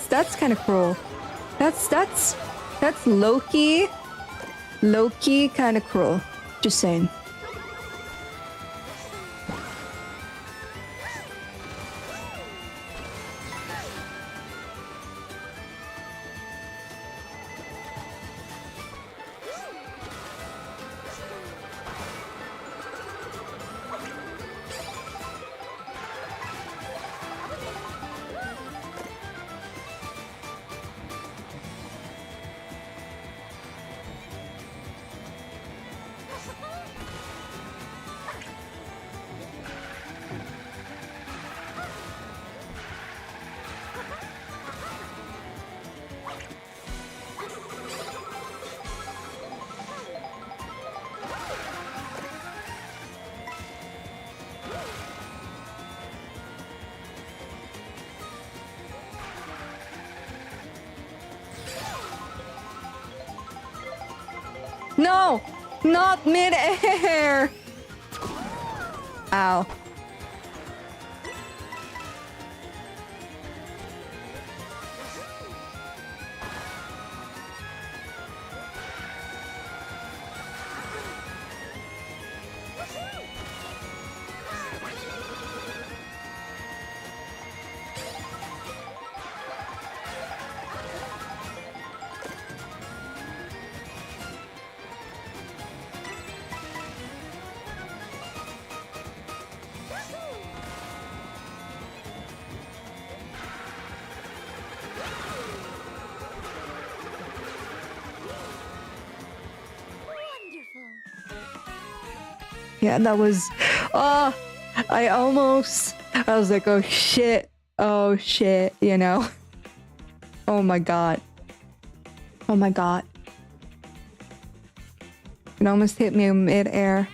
That's kind of cruel. That's low-key kind of cruel. Just saying. No! Not mid-air! Ow. Yeah, that was... Oh, I was like, oh shit, you know? Oh my god. Oh my god. It almost hit me mid-air.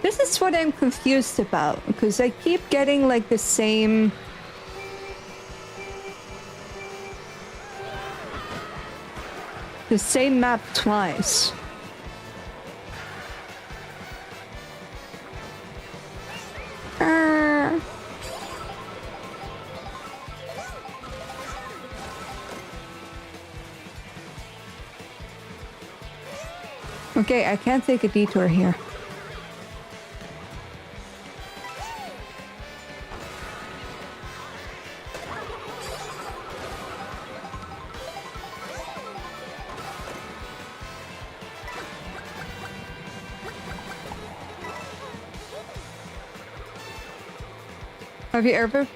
This is what I'm confused about, because I keep getting like the same... the same map twice. Okay, I can't take a detour here. Have you ever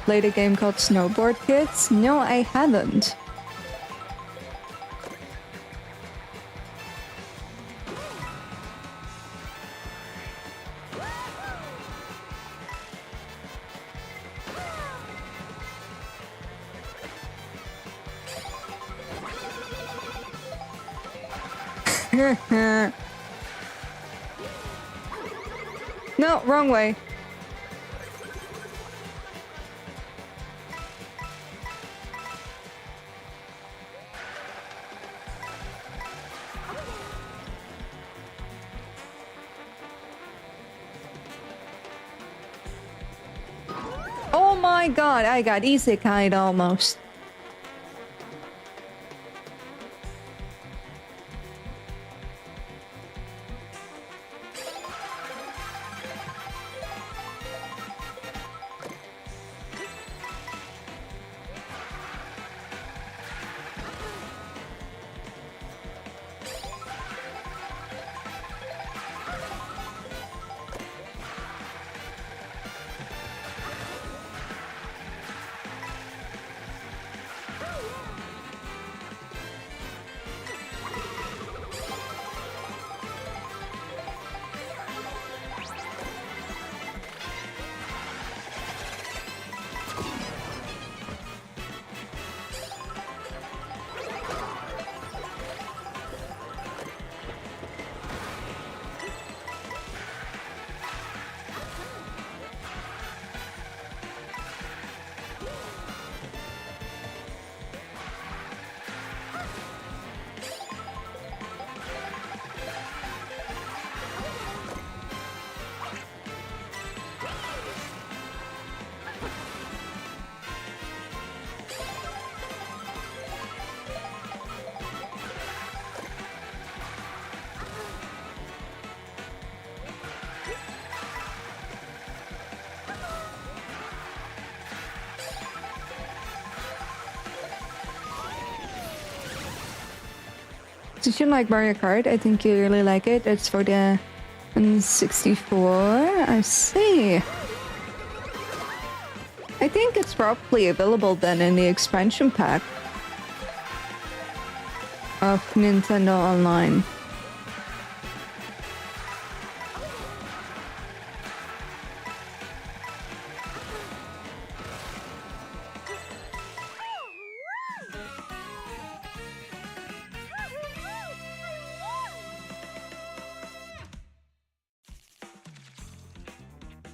played a game called Snowboard Kids? No, I haven't. No, wrong way. Oh my god, I got isekai'd almost. Did you like Mario Kart? I think you really like it. It's for the N64. I see. I think it's probably available then in the expansion pack of Nintendo Online.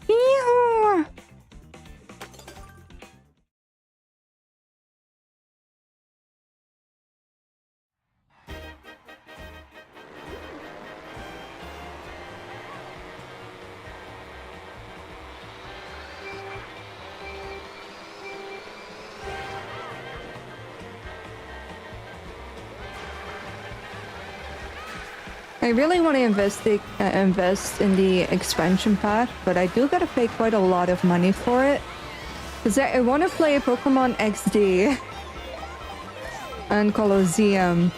Yeehaw! I really want to invest in the expansion pack, but I do gotta pay quite a lot of money for it. Because I want to play Pokemon XD and Colosseum.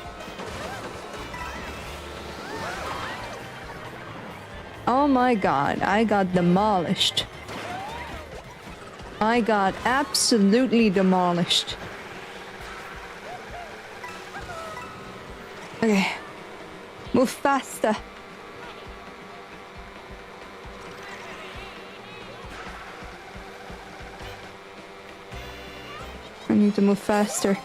Oh my god, I got demolished. I got absolutely demolished. Okay. Move faster. I need to move faster.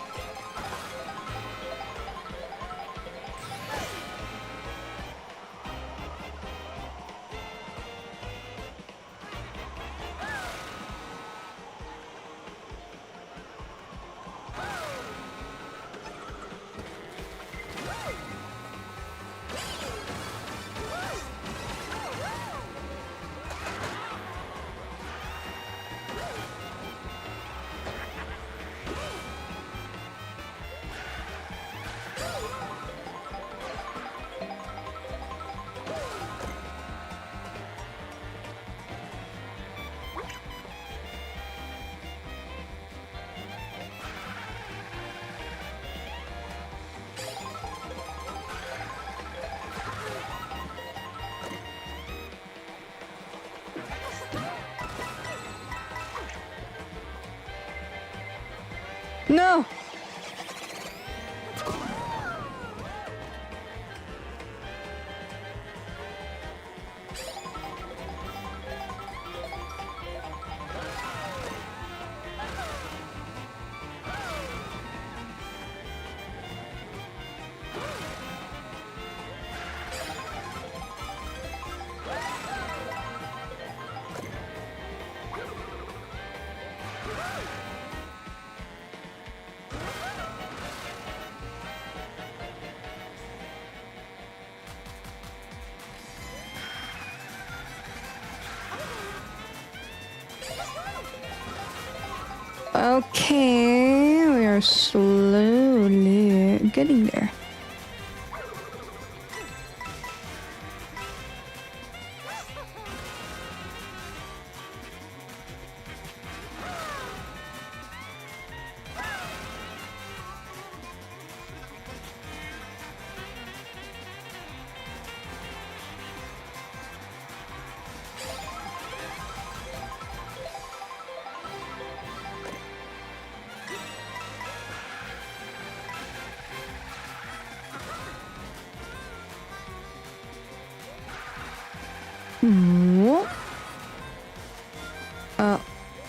No! Okay, we are slowly getting there.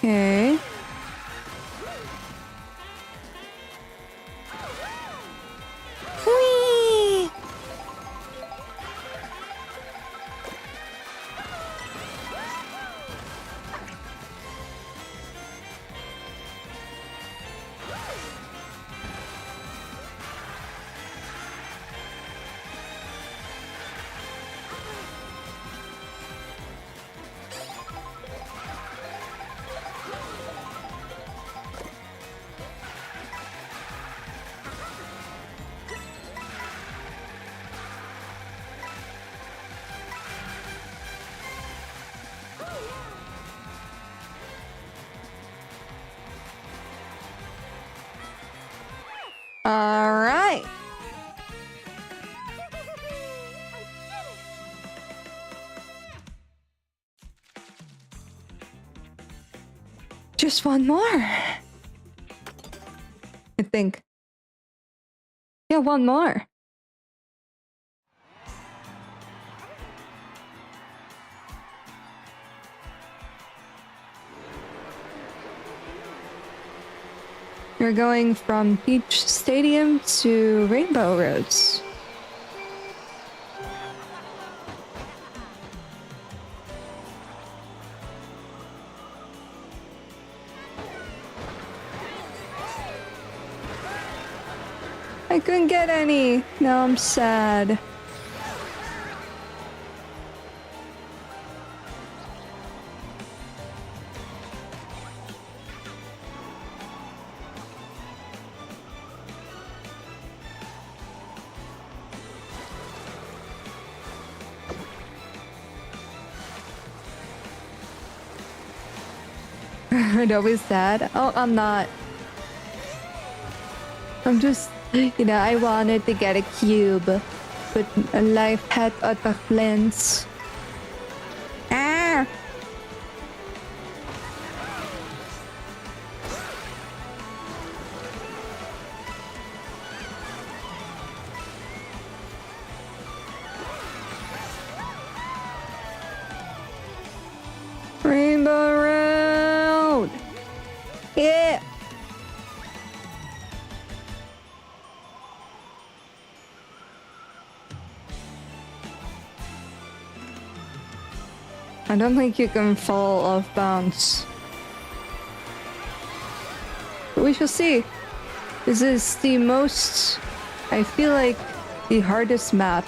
Okay. Whee! All right. Just one more. I think. Yeah, one more. You're going from Peach Stadium to Rainbow Roads. I couldn't get any. Now I'm sad. Don't be sad. Oh, I'm not. I'm just, I wanted to get a cube, but life had other plans. Ah! Rainbow Road! Yeah! I don't think you can fall off bounds. But we shall see. This is the most, I feel like, the hardest map.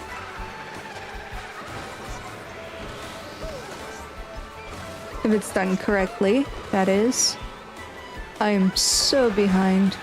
If it's done correctly, that is. I am so behind.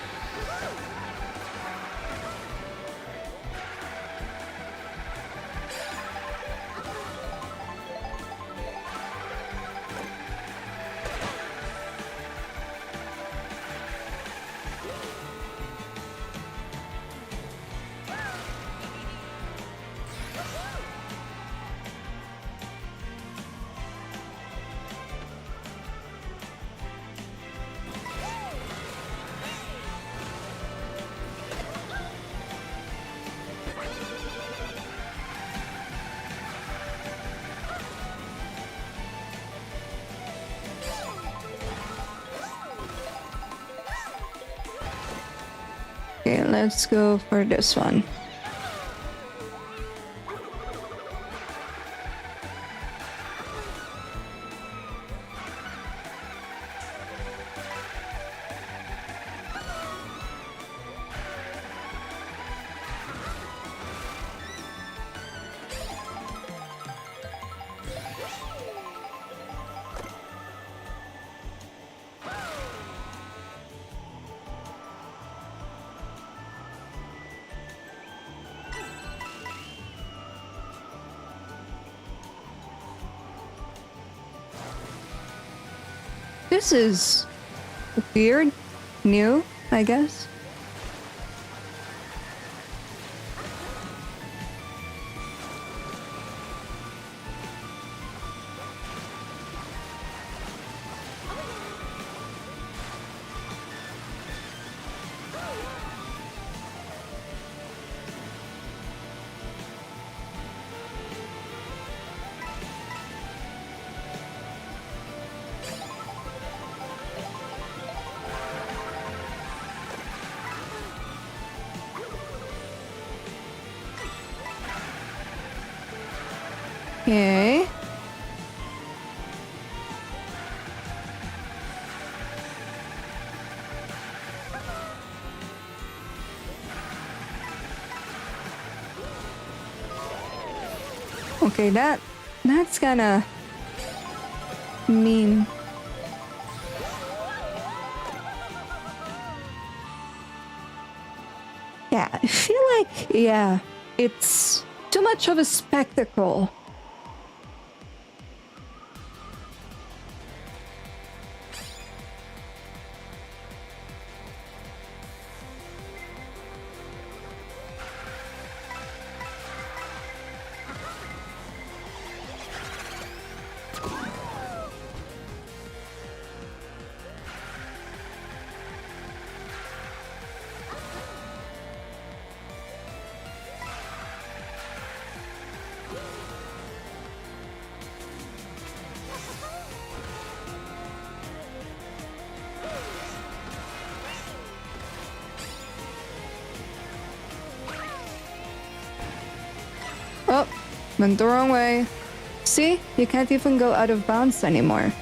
Okay, let's go for this one. This is weird, new, I guess. Okay. Okay, that's kinda mean. Yeah, I feel like, yeah, it's too much of a spectacle. Oh, went the wrong way. See? You can't even go out of bounds anymore.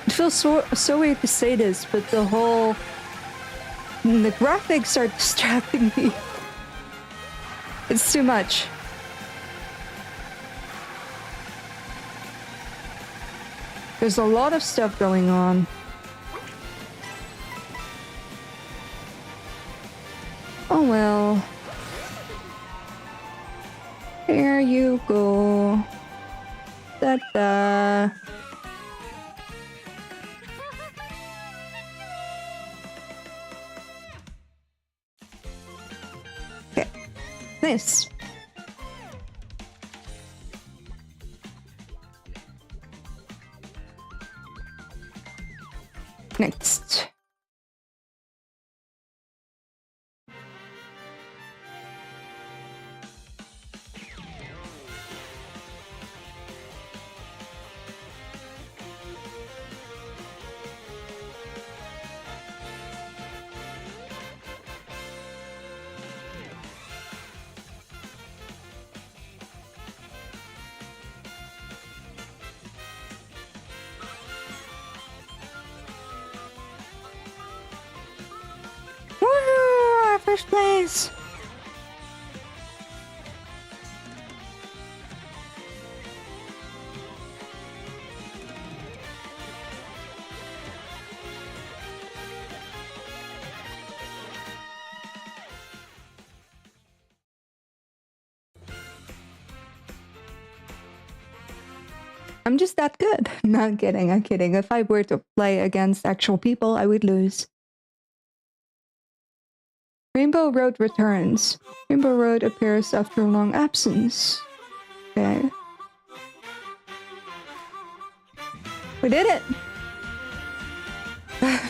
It feels so weird to say this, but the graphics are distracting me. It's too much. There's a lot of stuff going on. Oh well. There you go. Da-da. Okay. Nice. Next. Woohoo! First place! I'm just that good. Not kidding, I'm kidding. If I were to play against actual people, I would lose. Rainbow Road returns. Rainbow Road appears after a long absence. Okay. We did it!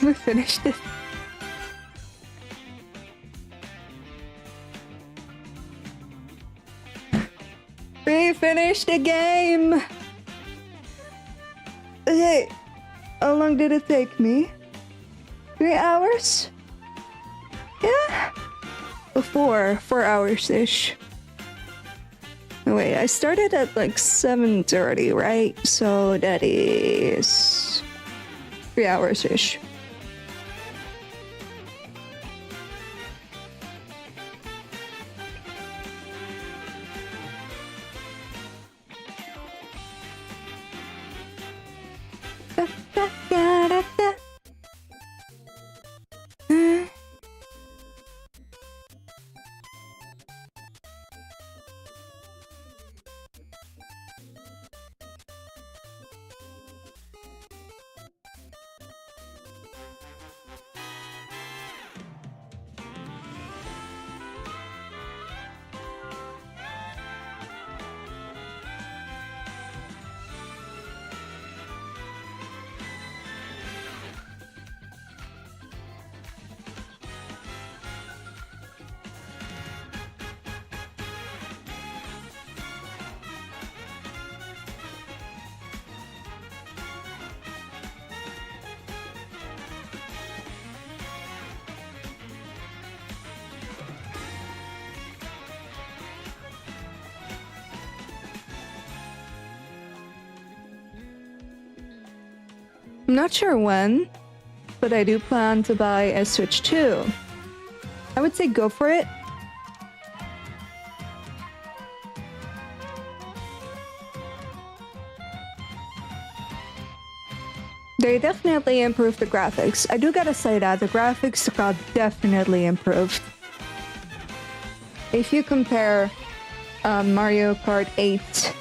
We finished it. We finished the game! Okay, how long did it take me? 3 hours? Yeah? 4 hours-ish. Oh, wait, I started at like 7:30, right? So that is 3 hours-ish. I'm not sure when, but I do plan to buy a Switch 2. I would say go for it. They definitely improved the graphics. I do gotta say that the graphics got definitely improved. If you compare Mario Kart 8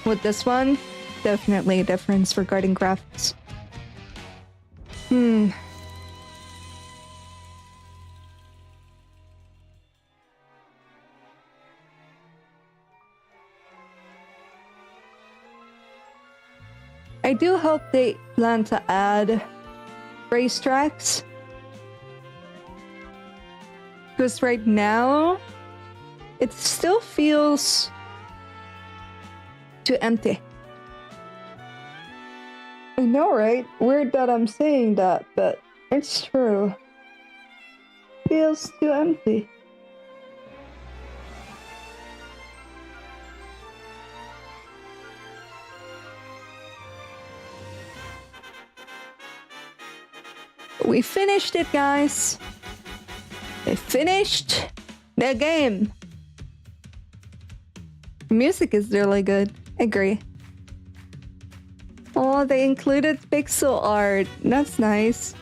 with this one, definitely a difference regarding graphics. I do hope they plan to add racetracks. Because right now, it still feels too empty. I know, right? Weird that I'm saying that, but it's true. Feels too empty. We finished it, guys. We finished the game. The music is really good. I agree. Oh, they included pixel art. That's nice.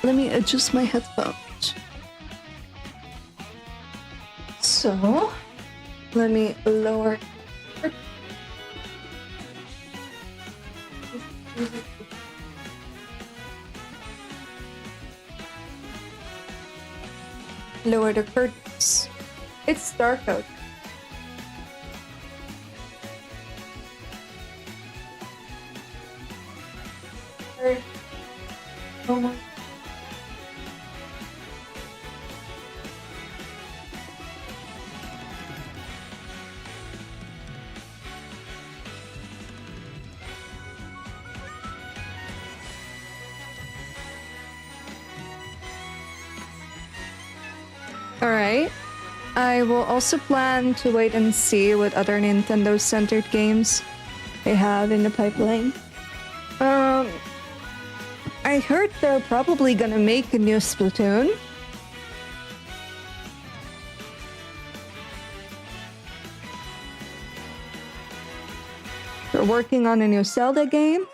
Let me adjust my headphones. So, Let me lower. Lower the curtains. It's dark out. Oh my. Alright. I will also plan to wait and see what other Nintendo-centered games they have in the pipeline. I heard they're probably gonna make a new Splatoon. They're working on a new Zelda game.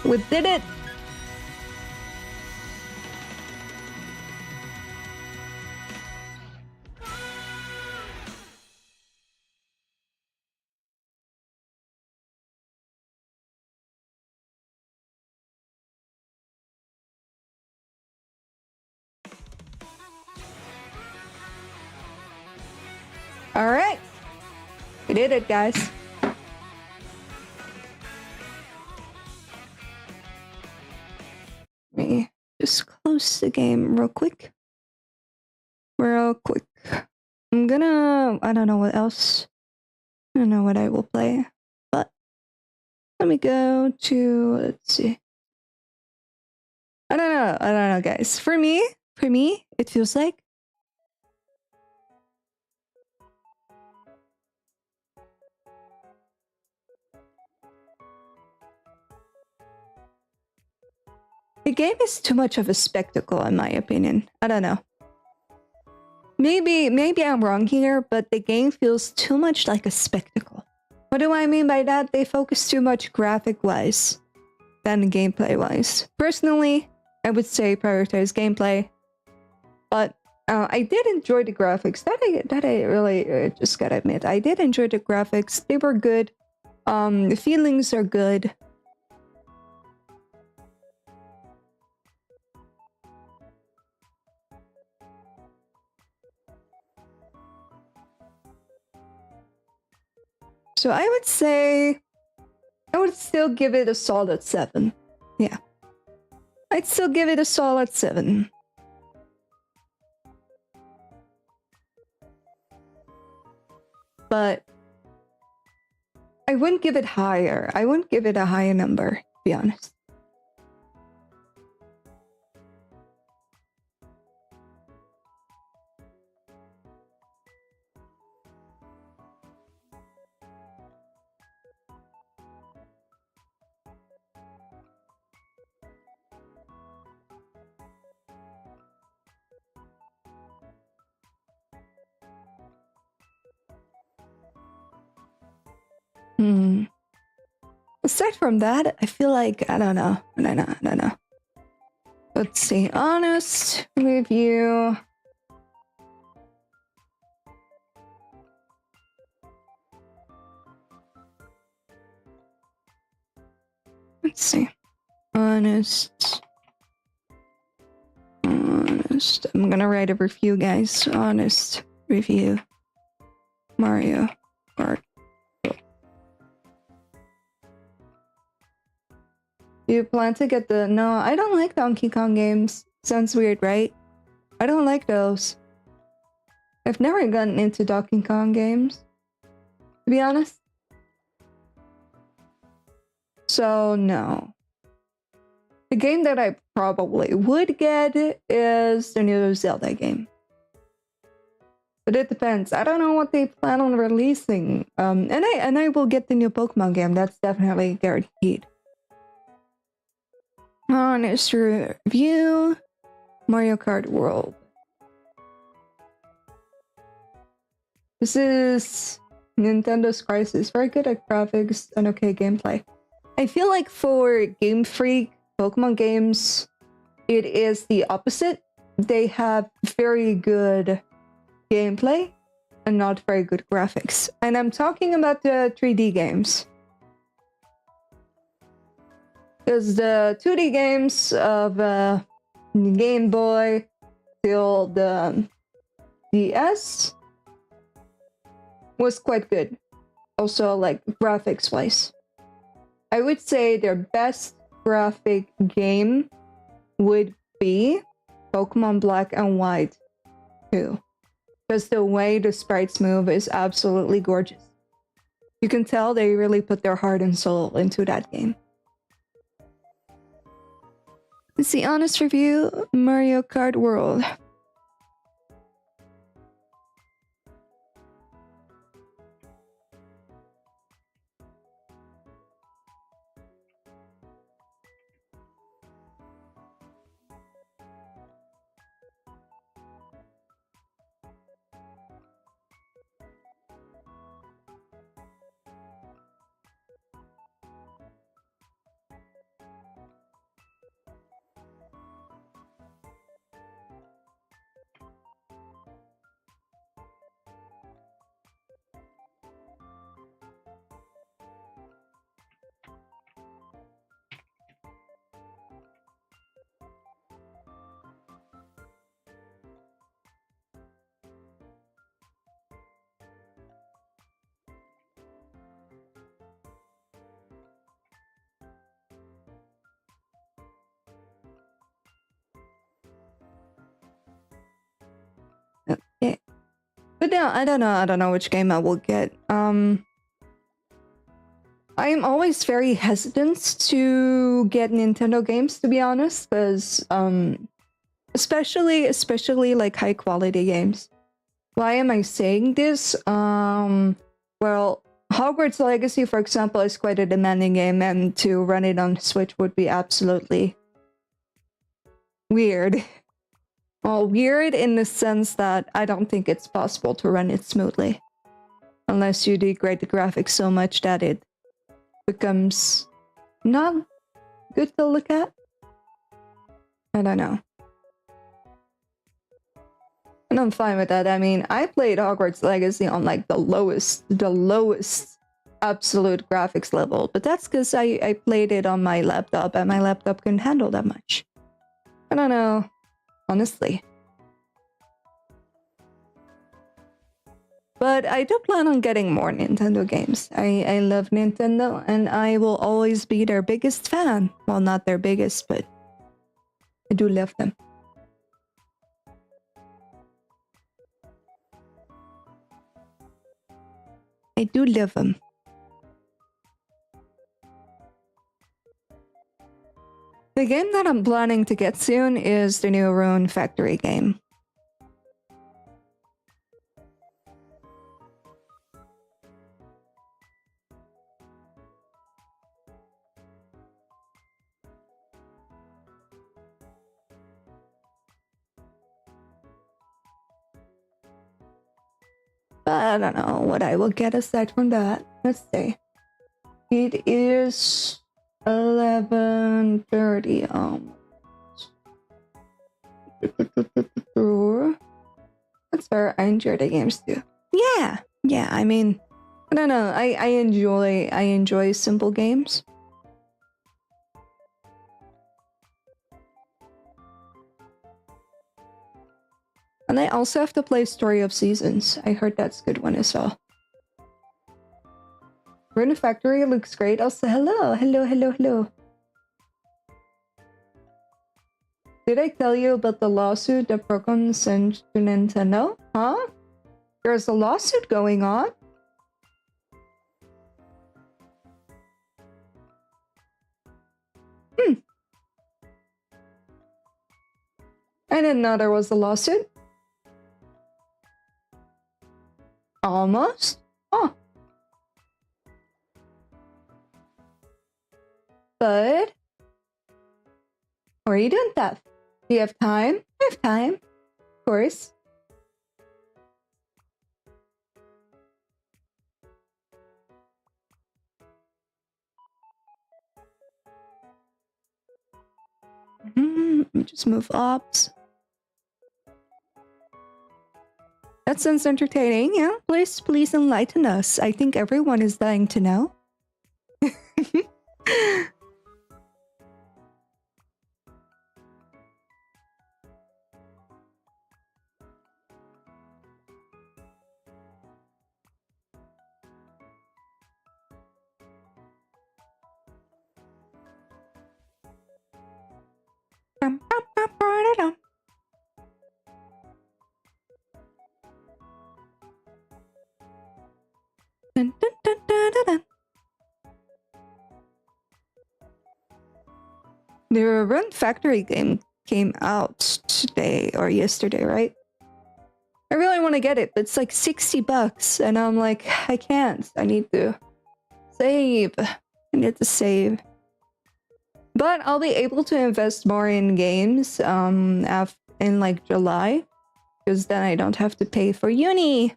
We did it! Alright! We did it, guys. Let me just close the game real quick. I'm gonna... I don't know what else. I don't know what I will play. But let me go to... Let's see. I don't know, guys. For me, it feels like the game is too much of a spectacle, in my opinion. I don't know. Maybe I'm wrong here, but the game feels too much like a spectacle. What do I mean by that? They focus too much graphic-wise than gameplay-wise. Personally, I would say prioritize gameplay, but I did enjoy the graphics. That I really just gotta admit, I did enjoy the graphics. They were good. The feelings are good. So I would say I would still give it a solid 7. Yeah. I'd still give it a solid 7. But I wouldn't give it higher. I wouldn't give it a higher number, to be honest. Aside from that, I feel like I don't know. Let's see. Honest review. Let's see. Honest. I'm gonna write a review, guys. Honest review. Mario Kart. You plan to get the... No, I don't like Donkey Kong games. Sounds weird, right? I don't like those. I've never gotten into Donkey Kong games, to be honest. So, no. The game that I probably would get is the new Zelda game. But it depends. I don't know what they plan on releasing. And I will get the new Pokemon game. That's definitely guaranteed. Honest review. Mario Kart World. This is Nintendo's Crisis. Very good at graphics and okay gameplay. I feel like for Game Freak, Pokemon games, it is the opposite. They have very good gameplay and not very good graphics. And I'm talking about the 3D games. Because the 2D games of Game Boy till the DS was quite good. Also, like, graphics-wise. I would say their best graphic game would be Pokemon Black and White 2. Because the way the sprites move is absolutely gorgeous. You can tell they really put their heart and soul into that game. It's the honest review, Mario Kart World. Okay. But no, I don't know which game I will get. I'm always very hesitant to get Nintendo games, to be honest, because especially like high quality games. Why am I saying this? Well, Hogwarts Legacy, for example, is quite a demanding game, and to run it on Switch would be absolutely weird. Well, weird in the sense that I don't think it's possible to run it smoothly. Unless you degrade the graphics so much that it becomes not good to look at. I don't know. And I'm fine with that. I mean, I played Hogwarts Legacy on like the lowest absolute graphics level, but that's because I played it on my laptop and my laptop couldn't handle that much. I don't know, honestly. But I do plan on getting more Nintendo games. I love Nintendo and I will always be their biggest fan. Well, not their biggest, but I do love them. I do love them. The game that I'm planning to get soon is the new Rune Factory game. But I don't know what I will get aside from that. Let's see. It is 11:30 That's fair. I enjoy the games too. Yeah. I mean, I don't know. I enjoy simple games. And I also have to play Story of Seasons. I heard that's a good one as well. Rune Factory looks great. Also, hello. Did I tell you about the lawsuit that Procon sent to Nintendo? Huh? There's a lawsuit going on? I didn't know there was a lawsuit. Almost? Oh. But... Or are you doing that? Do you have time? I have time. Of course. Let me just move ops. That sounds entertaining, yeah? Please enlighten us. I think everyone is dying to know. Dun, dun, dun, dun, dun, dun. The Run Factory game came out today or yesterday, right? I really want to get it, but it's like $60, and I'm like, I can't. I need to save. I need to save. But I'll be able to invest more in games in like July, because then I don't have to pay for uni.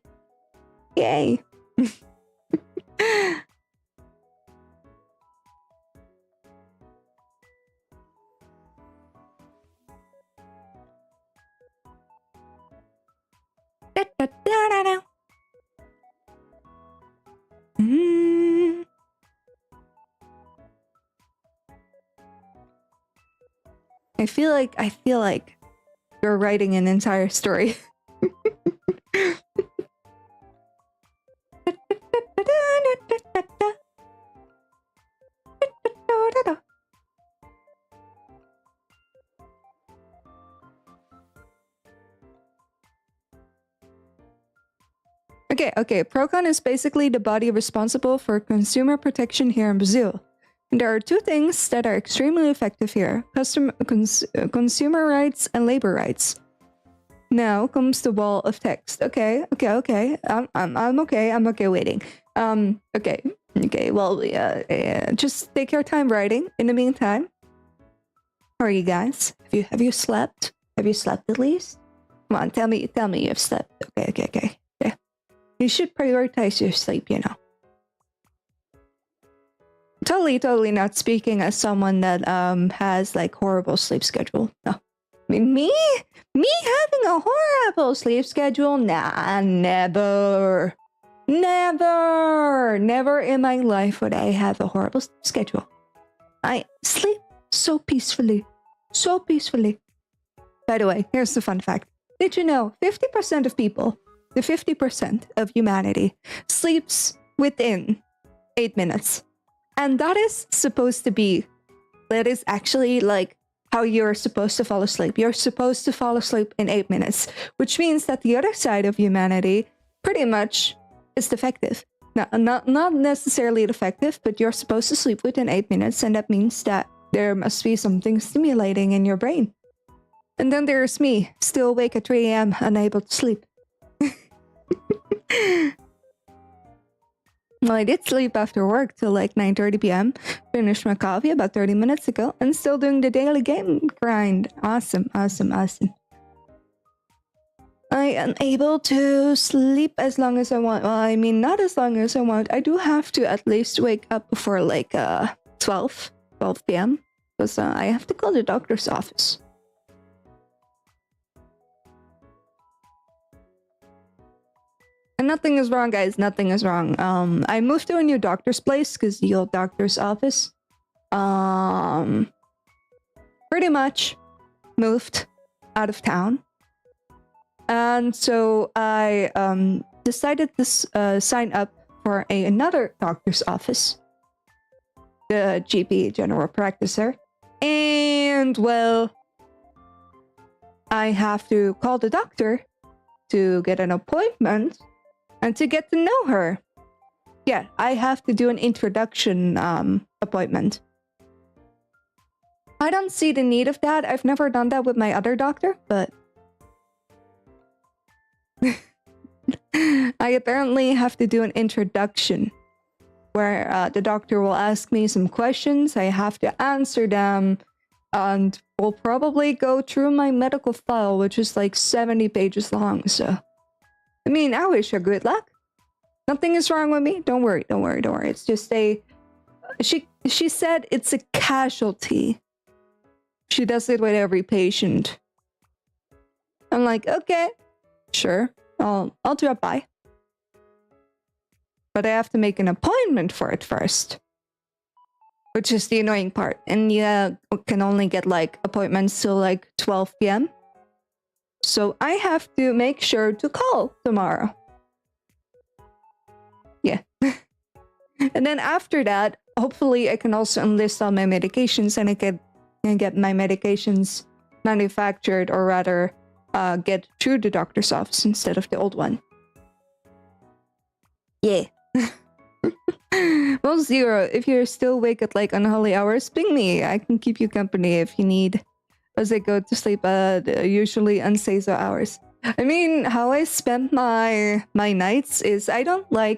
Yay. I feel like you're writing an entire story. Okay. Procon is basically the body responsible for consumer protection here in Brazil. And there are two things that are extremely effective here: consumer rights and labor rights. Now comes the wall of text. Okay. I'm okay. I'm okay waiting. Okay. Well, just take your time writing. In the meantime, how are you guys? Have you slept? Have you slept at least? Come on, tell me you've slept. Okay. Yeah. You should prioritize your sleep, you know. Totally not speaking as someone that has like horrible sleep schedule. No. I mean, me having a horrible sleep schedule? Nah, never in my life would I have a horrible sleep schedule. I sleep so peacefully. By the way, here's the fun fact. Did you know 50% of people, the 50% of humanity, sleeps within 8 minutes? And that is actually like how you're supposed to fall asleep. You're supposed to fall asleep in 8 minutes, which means that the other side of humanity pretty much is defective. Not necessarily defective, but you're supposed to sleep within 8 minutes, and that means that there must be something stimulating in your brain. And then there's me, still awake at 3 a.m., unable to sleep. Well, I did sleep after work till like 9:30 p.m. Finished my coffee about 30 minutes ago and still doing the daily game grind. Awesome. I am able to sleep as long as I want. Well, I mean, not as long as I want. I do have to at least wake up before like 12 p.m. because I have to call the doctor's office. And nothing is wrong, guys. Nothing is wrong. I moved to a new doctor's place because the old doctor's office, pretty much moved out of town. And so I decided to sign up for another doctor's office, the GP, general practicer. And well, I have to call the doctor to get an appointment. And to get to know her. Yeah, I have to do an introduction appointment. I don't see the need of that. I've never done that with my other doctor, but... I apparently have to do an introduction where the doctor will ask me some questions. I have to answer them. And we'll probably go through my medical file, which is like 70 pages long, so... I mean, I wish her good luck. Nothing is wrong with me. Don't worry. It's just she said it's a casualty. She does it with every patient. I'm like, okay, sure, I'll drop by. But I have to make an appointment for it first, which is the annoying part. And you can only get like appointments till like 12 p.m. So I have to make sure to call tomorrow. Yeah. And then after that, hopefully I can also enlist all my medications and I can get my medications manufactured, or rather get through the doctor's office instead of the old one. Yeah. Well, Zero, if you're still awake at like unholy hours, ping me. I can keep you company if you need, as I go to sleep at usually unsafe hours. I mean, how I spend my nights is I don't know,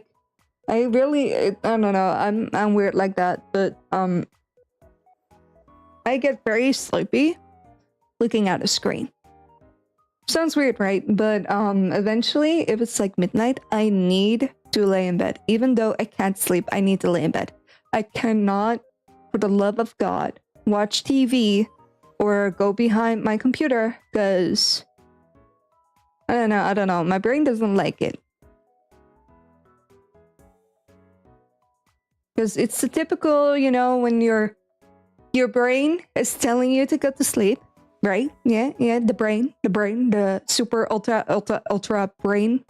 I'm weird like that, but I get very sleepy looking at a screen. Sounds weird, right? But eventually, if it's like midnight, I need to lay in bed. Even though I can't sleep, I need to lay in bed. I cannot, for the love of God, watch TV or go behind my computer, because I don't know. My brain doesn't like it. Because it's the typical, you know, when your brain is telling you to go to sleep, right? Yeah, the brain, the super ultra brain.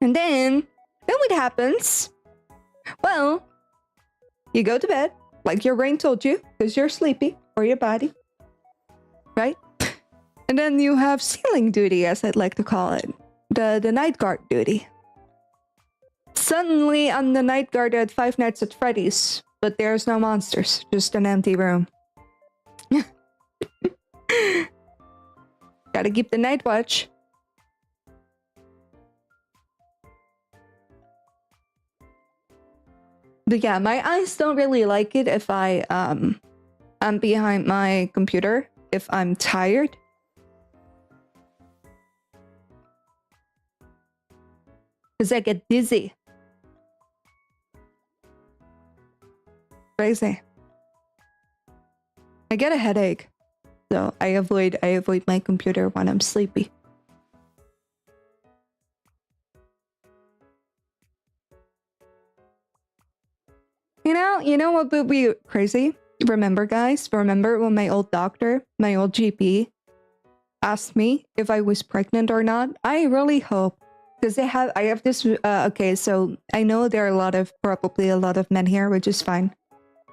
And then what happens? Well, you go to bed, like your brain told you, because you're sleepy, or your body, right? And then you have ceiling duty, as I'd like to call it, the night guard duty. Suddenly, I'm the night guard at Five Nights at Freddy's, but there's no monsters, just an empty room. Gotta keep the night watch. But yeah, my eyes don't really like it if I'm behind my computer, if I'm tired. Because I get dizzy. Crazy. I get a headache, so I avoid my computer when I'm sleepy. You know what would be crazy? Remember, guys? Remember when my old doctor, my old GP, asked me if I was pregnant or not? I really hope, because I have this. Okay, so I know there are probably a lot of men here, which is fine.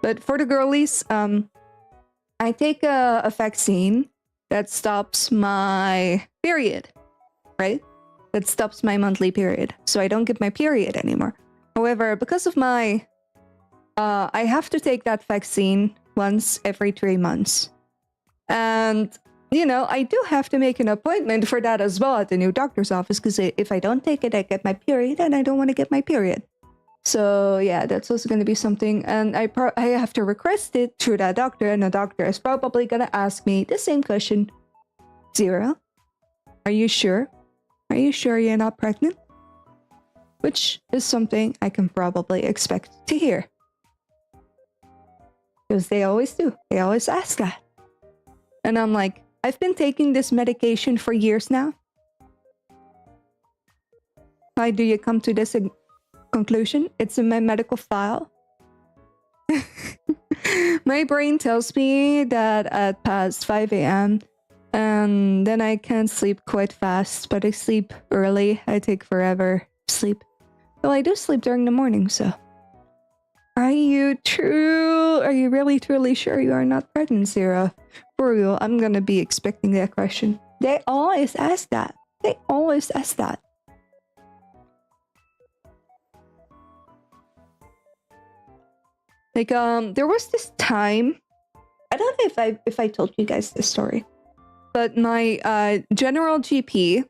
But for the girlies, I take a vaccine that stops my period, right? That stops my monthly period. So I don't get my period anymore. However, because of my... I have to take that vaccine once every 3 months. And, I do have to make an appointment for that as well at the new doctor's office, because if I don't take it, I get my period, and I don't want to get my period. So yeah, that's also going to be something, and I have to request it through that doctor, and the doctor is probably going to ask me the same question. Zero, are you sure? Are you sure you're not pregnant? Which is something I can probably expect to hear. Because they always do. They always ask that. And I'm like, I've been taking this medication for years now. Why do you come to this conclusion? It's in my medical file. My brain tells me that at past 5 a.m. and then I can sleep quite fast, but I sleep early. I take forever to sleep. Well, I do sleep during the morning, so. Are you really truly sure you are not pregnant, Zero? For real, I'm gonna be expecting that question. They always ask that. They always ask that. Like, there was this time, I don't know if I told you guys this story, but my general GP,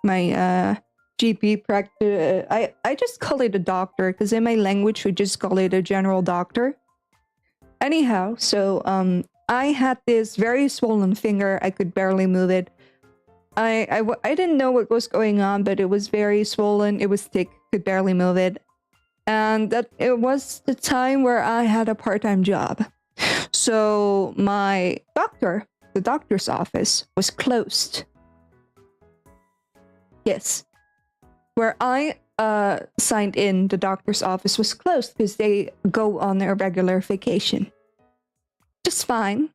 my GP practice, I just call it a doctor, because in my language we just call it a general doctor. Anyhow, so I had this very swollen finger. I could barely move it. I didn't know what was going on, but it was very swollen. It was thick. Could barely move it. And that it was the time where I had a part-time job. So my the doctor's office was closed. Yes. Where I signed in, the doctor's office was closed because they go on a regular vacation. Just fine.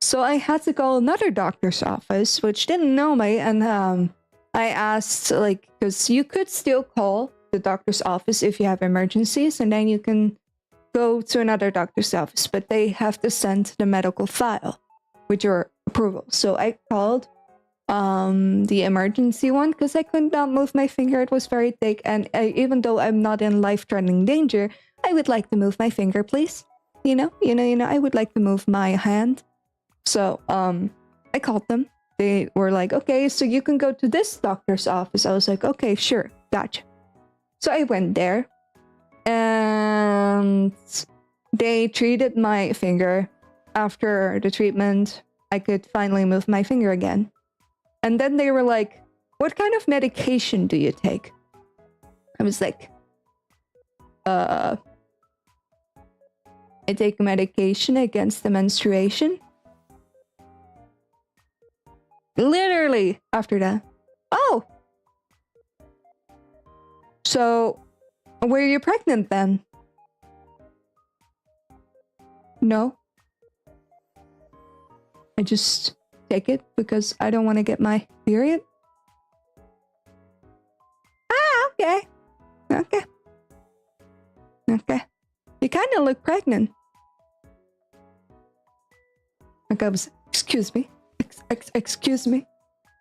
So I had to call another doctor's office, which didn't know me, and I asked, like, because you could still call the doctor's office if you have emergencies, and then you can go to another doctor's office, but they have to send the medical file with your approval. So I called the emergency one because I could not move my finger. It was very thick, and even though I'm not in life-threatening danger, I would like to move my finger, please. You know, I would like to move my hand. So I called them. They were like, okay, so you can go to this doctor's office. I was like, okay, sure, gotcha. So I went there, and they treated my finger. After the treatment, I could finally move my finger again. And then they were like, what kind of medication do you take? I was like, I take medication against the menstruation. Literally after that. Oh! So, were you pregnant then? No. I just take it because I don't want to get my period. Ah, okay. Okay. Okay. You kind of look pregnant. Like I was, excuse me. Excuse me.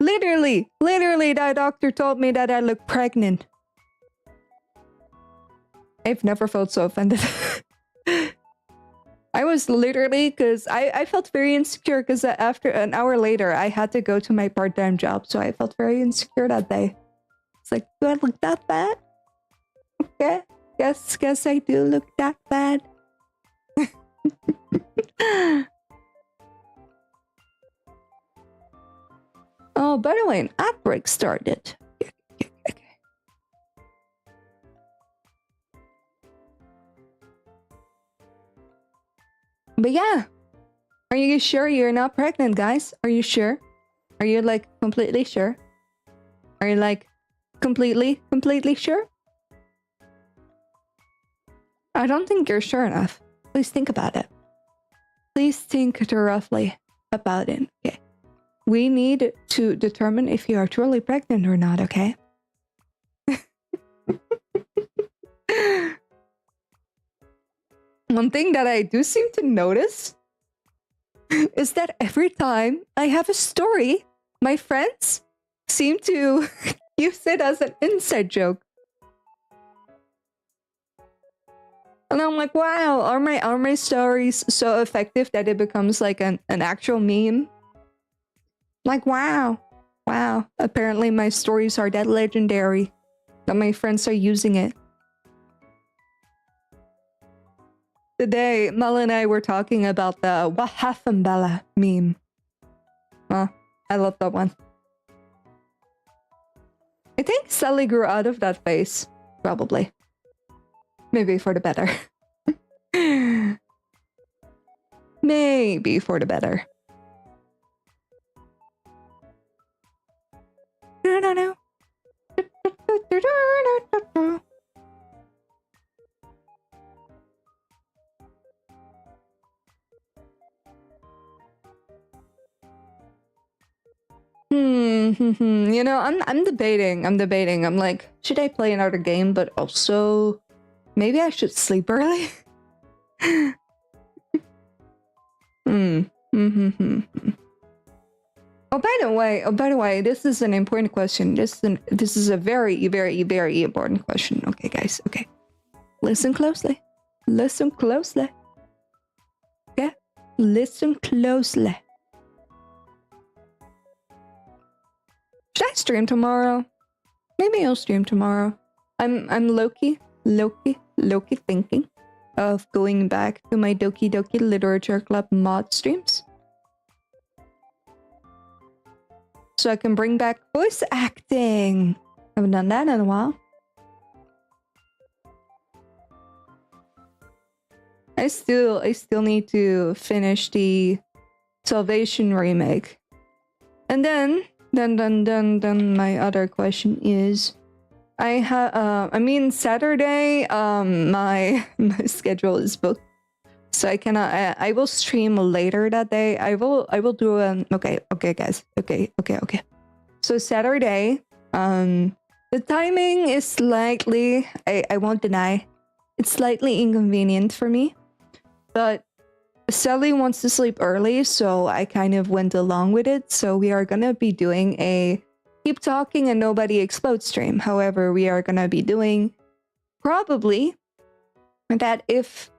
Literally, that doctor told me that I look pregnant. I've never felt so offended. I was literally, because I felt very insecure because after an hour later, I had to go to my part-time job. So I felt very insecure that day. It's like, do I look that bad? Okay. Guess I do look that bad. Oh, by the way, an outbreak started. Okay. But yeah, are you sure you're not pregnant, guys? Are you sure? Are you like completely sure? Are you like completely sure? I don't think you're sure enough. Please think about it. Please think roughly about it. Okay. We need to determine if you are truly pregnant or not, okay? One thing that I do seem to notice is that every time I have a story, my friends seem to use it as an inside joke. And I'm like, wow, are my stories so effective that it becomes like an actual meme? Like, wow. Apparently my stories are that legendary that my friends are using it. Today, Mel and I were talking about the "What happened, Bella" meme. Oh, I love that one. I think Sally grew out of that phase. Probably. Maybe for the better. Maybe for the better. No. You know, I'm debating. I'm like, should I play another game? But also, maybe I should sleep early. Oh, by the way, this is an important question. This is a very, very, very important question. Okay, guys. Okay, listen closely. Listen closely. Okay, listen closely. Should I stream tomorrow? Maybe I'll stream tomorrow. I'm low-key thinking of going back to my Doki Doki Literature Club mod streams. So I can bring back voice acting. I haven't done that in a while. I still need to finish the Salvation remake. And then my other question is, I mean Saturday, my schedule is booked, so I cannot. I will stream later that day. I will do okay, guys. Okay. So Saturday, the timing is slightly. I won't deny, it's slightly inconvenient for me, but Sally wants to sleep early, so I kind of went along with it. So we are gonna be doing a keep talking and nobody explodes stream. However, we are gonna be doing probably that if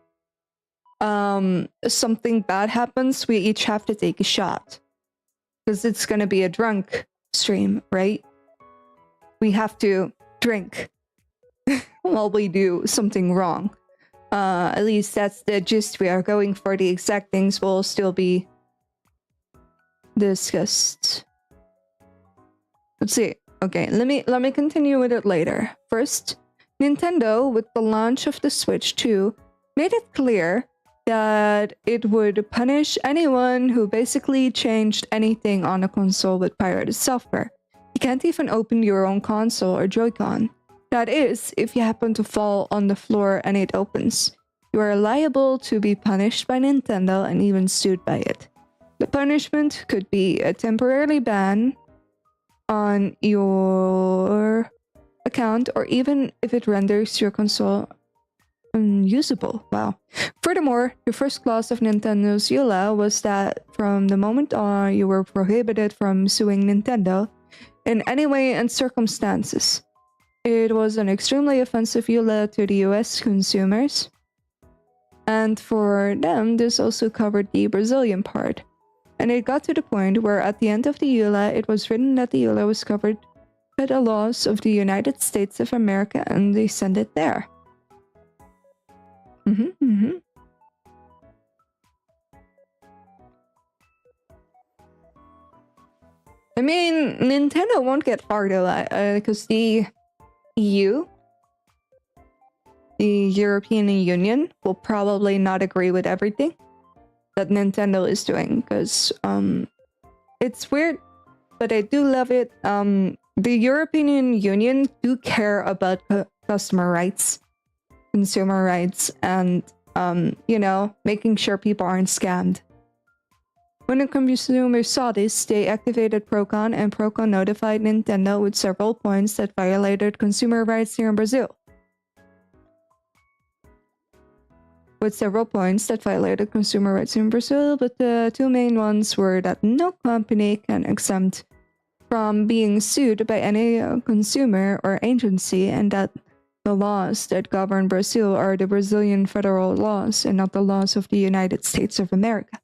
something bad happens, we each have to take a shot, because it's gonna be a drunk stream, right? We have to drink while we do something wrong. At least that's the gist we are going for. The exact things will still be discussed. Let's see. Okay, let me continue with it later. First, Nintendo, with the launch of the Switch 2, made it clear that it would punish anyone who basically changed anything on a console with pirated software. You can't even open your own console or Joy-Con. That is, if you happen to fall on the floor and it opens. You are liable to be punished by Nintendo and even sued by it. The punishment could be a temporary ban on your account, or even if it renders your console unusable. Wow. Furthermore, the first clause of Nintendo's EULA was that from the moment on, you were prohibited from suing Nintendo in any way and circumstances. It was an extremely offensive EULA to the US consumers. And for them, this also covered the Brazilian part. And it got to the point where at the end of the EULA, it was written that the EULA was covered by the laws of the United States of America, and they sent it there. I mean, Nintendo won't get far though, because the EU, the European Union, will probably not agree with everything that Nintendo is doing, because it's weird, but I do love it. The European Union do care about customer rights, consumer rights, and you know, making sure people aren't scammed. When the consumers saw this, they activated Procon, and Procon notified Nintendo with several points that violated consumer rights here in Brazil. But the two main ones were that no company can exempt from being sued by any consumer or agency, and that the laws that govern Brazil are the Brazilian federal laws and not the laws of the United States of America.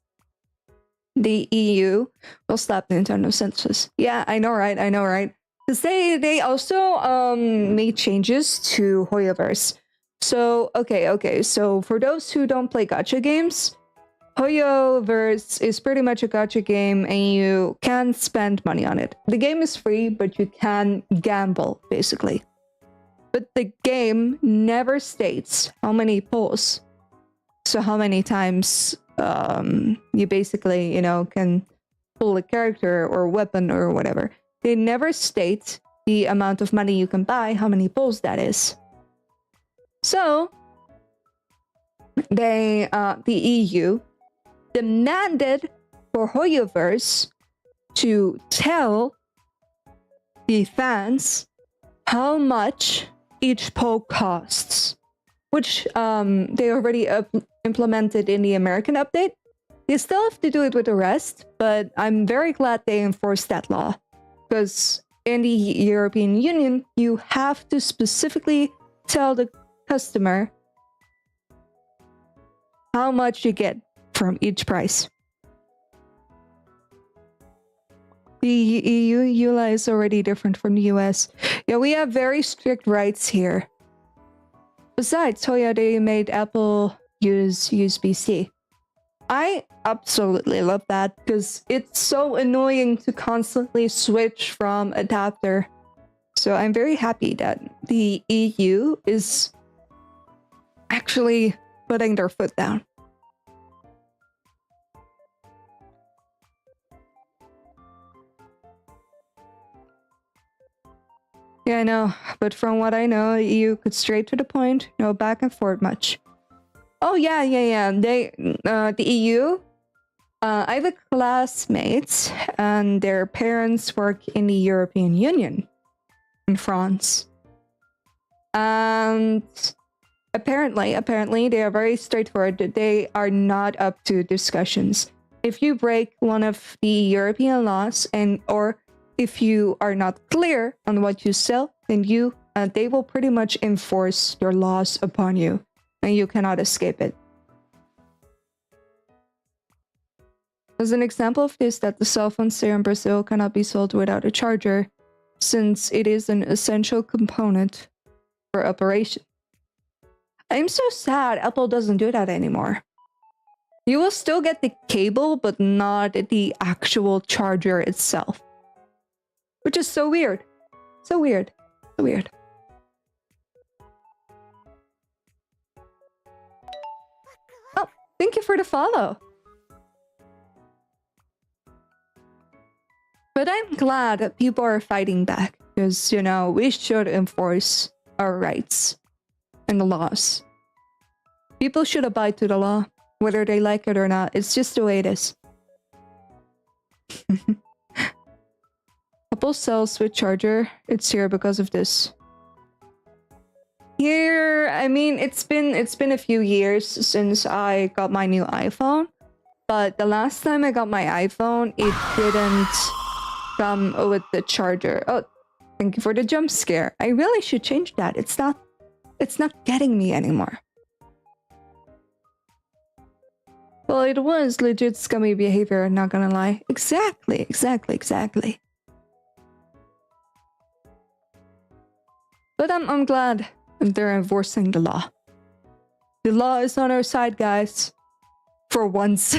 The EU will slap Nintendo senseless. Yeah, I know, right? Because they also made changes to Hoyoverse. So, okay. So, for those who don't play gacha games, Hoyoverse is pretty much a gacha game, and you can spend money on it. The game is free, but you can gamble, basically. But the game never states how many pulls. So, how many times you basically, you know, can pull a character or weapon or whatever. They never state the amount of money you can buy, how many pulls that is. So, the EU demanded for Hoyoverse to tell the fans how much each pull costs, which they already implemented in the American update. They still have to do it with the rest, but I'm very glad they enforced that law, because in the European Union, you have to specifically tell the customer how much you get from each price. The EU EULA is already different from the US. Yeah, we have very strict rights here. Besides, Toya, they made Apple use USB-C. I absolutely love that, because it's so annoying to constantly switch from adapter. So I'm very happy that the EU is actually putting their foot down. Yeah, I know, but from what I know, EU could straight to the point, no back and forth much. Oh yeah. The EU. I have a classmates, and their parents work in the European Union in France, and apparently, they are very straightforward. They are not up to discussions. If you break one of the European laws, or if you are not clear on what you sell, then they will pretty much enforce their laws upon you, and you cannot escape it. As an example of this, that the cell phones here in Brazil cannot be sold without a charger, since it is an essential component for operation. I'm so sad Apple doesn't do that anymore. You will still get the cable, but not the actual charger itself. Which is so weird. So weird. So weird. Oh, thank you for the follow. But I'm glad that people are fighting back, because, we should enforce our rights and the laws. People should abide to the law, whether they like it or not. It's just the way it is. Apple sells with charger. It's here because of this. Here, I mean, it's been a few years since I got my new iPhone, but the last time I got my iPhone, it didn't come with the charger. Oh, thank you for the jump scare. I really should change that. It's not getting me anymore. Well, it was legit scummy behavior, not gonna lie. Exactly. But I'm glad they're enforcing the law. The law is on our side, guys. For once.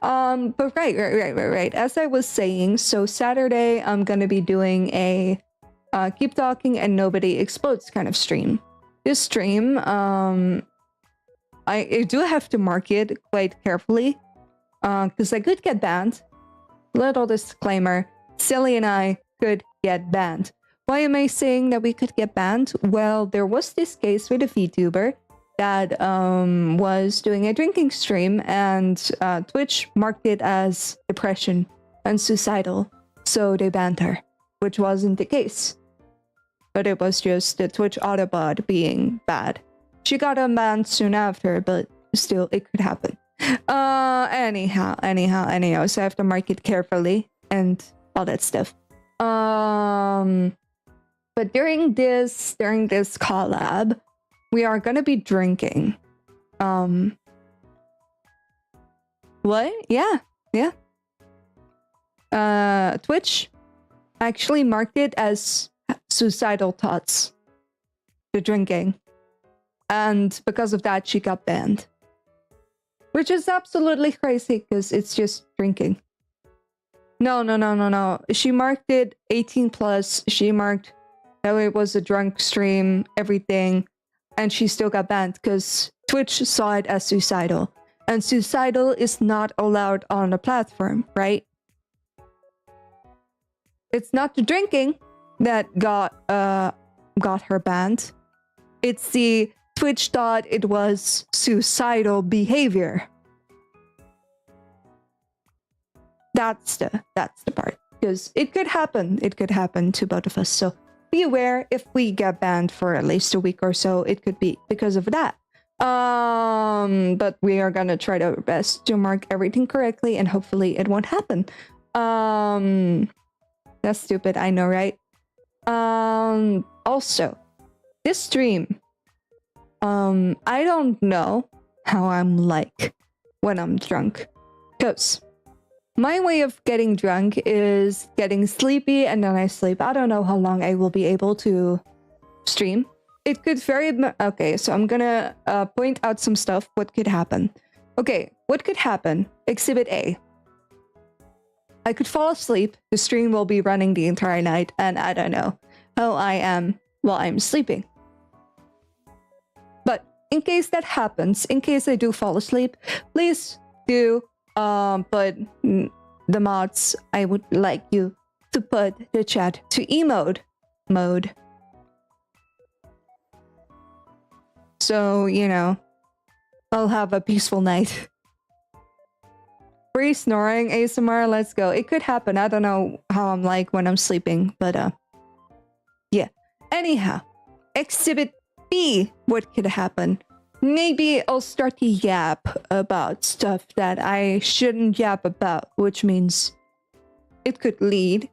But right. As I was saying, so Saturday I'm gonna be doing a keep talking and nobody explodes kind of stream. This stream, I do have to mark it quite carefully, because I could get banned. Little disclaimer: Silly and I could get banned. Why am I saying that we could get banned? Well, there was this case with a VTuber that was doing a drinking stream, and Twitch marked it as depression and suicidal, so they banned her, which wasn't the case. But it was just the Twitch Autobot being bad. She got unbanned soon after, but still, it could happen. Anyhow, so I have to mark it carefully and all that stuff. But during this collab, we are gonna be drinking. What? Yeah. Twitch actually marked it as suicidal thoughts, the drinking. And because of that, she got banned. Which is absolutely crazy, because it's just drinking. No. She marked it 18 plus. She marked that it was a drunk stream, everything. And she still got banned because Twitch saw it as suicidal. And suicidal is not allowed on the platform, right? It's not the drinking that got her banned. It's the Twitch thought it was suicidal behavior. That's the part. Because it could happen. It could happen to both of us. So be aware, if we get banned for at least a week or so, it could be because of that. But we are gonna try our best to mark everything correctly, and hopefully it won't happen. That's stupid, I know, right? Also, this stream, I don't know how I'm like when I'm drunk, because my way of getting drunk is getting sleepy and then I sleep. I don't know how long I will be able to stream. It could vary. Okay, so I'm gonna point out some stuff. What could happen? Okay, what could happen? Exhibit A. I could fall asleep. The stream will be running the entire night, and I don't know how I am while I'm sleeping. But in case that happens, in case I do fall asleep, please do put the mods. I would like you to put the chat to emote mode. So, you know, I'll have a peaceful night. Free snoring ASMR, let's go. It could happen. I don't know how I'm like when I'm sleeping, but yeah. Anyhow, Exhibit B, what could happen? Maybe I'll start to yap about stuff that I shouldn't yap about, which means it could lead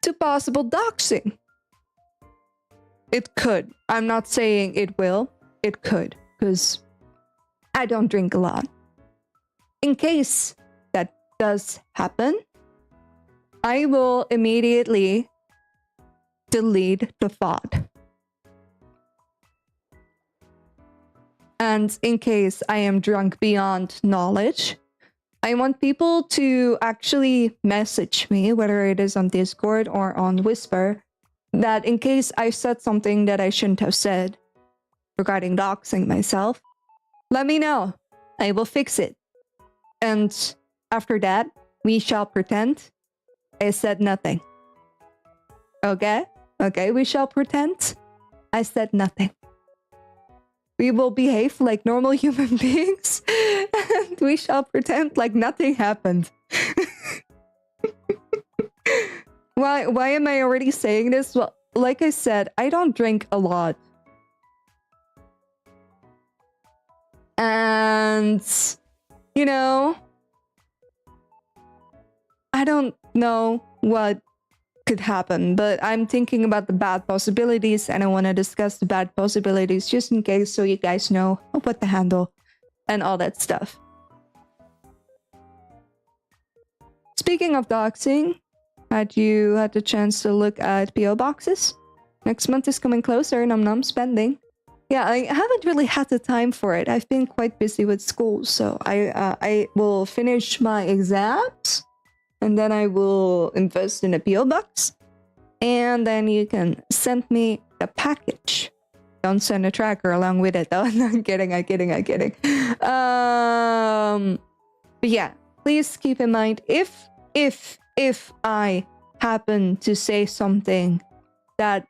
to possible doxing. It could. I'm not saying it will. It could, because I don't drink a lot. In case that does happen, I will immediately delete the VOD. And in case I am drunk beyond knowledge, I want people to actually message me, whether it is on Discord or on Whisper, that in case I said something that I shouldn't have said regarding doxing myself, let me know. I will fix it. And after that, we shall pretend I said nothing. Okay? Okay, we shall pretend I said nothing. We will behave like normal human beings, and we shall pretend like nothing happened. Why am I already saying this? Well, like I said, I don't drink a lot. And, you know, I don't know what could happen, but I'm thinking about the bad possibilities, and I want to discuss the bad possibilities just in case, so you guys know what to handle and all that stuff. Speaking of doxing, had you had the chance to look at PO boxes? Next month is coming closer, num num spending. Yeah, I haven't really had the time for it. I've been quite busy with school, so I will finish my exams, and then I will invest in a PO box, and then you can send me a package. Don't send a tracker along with it, though. No, I'm kidding. But yeah, please keep in mind, if I happen to say something that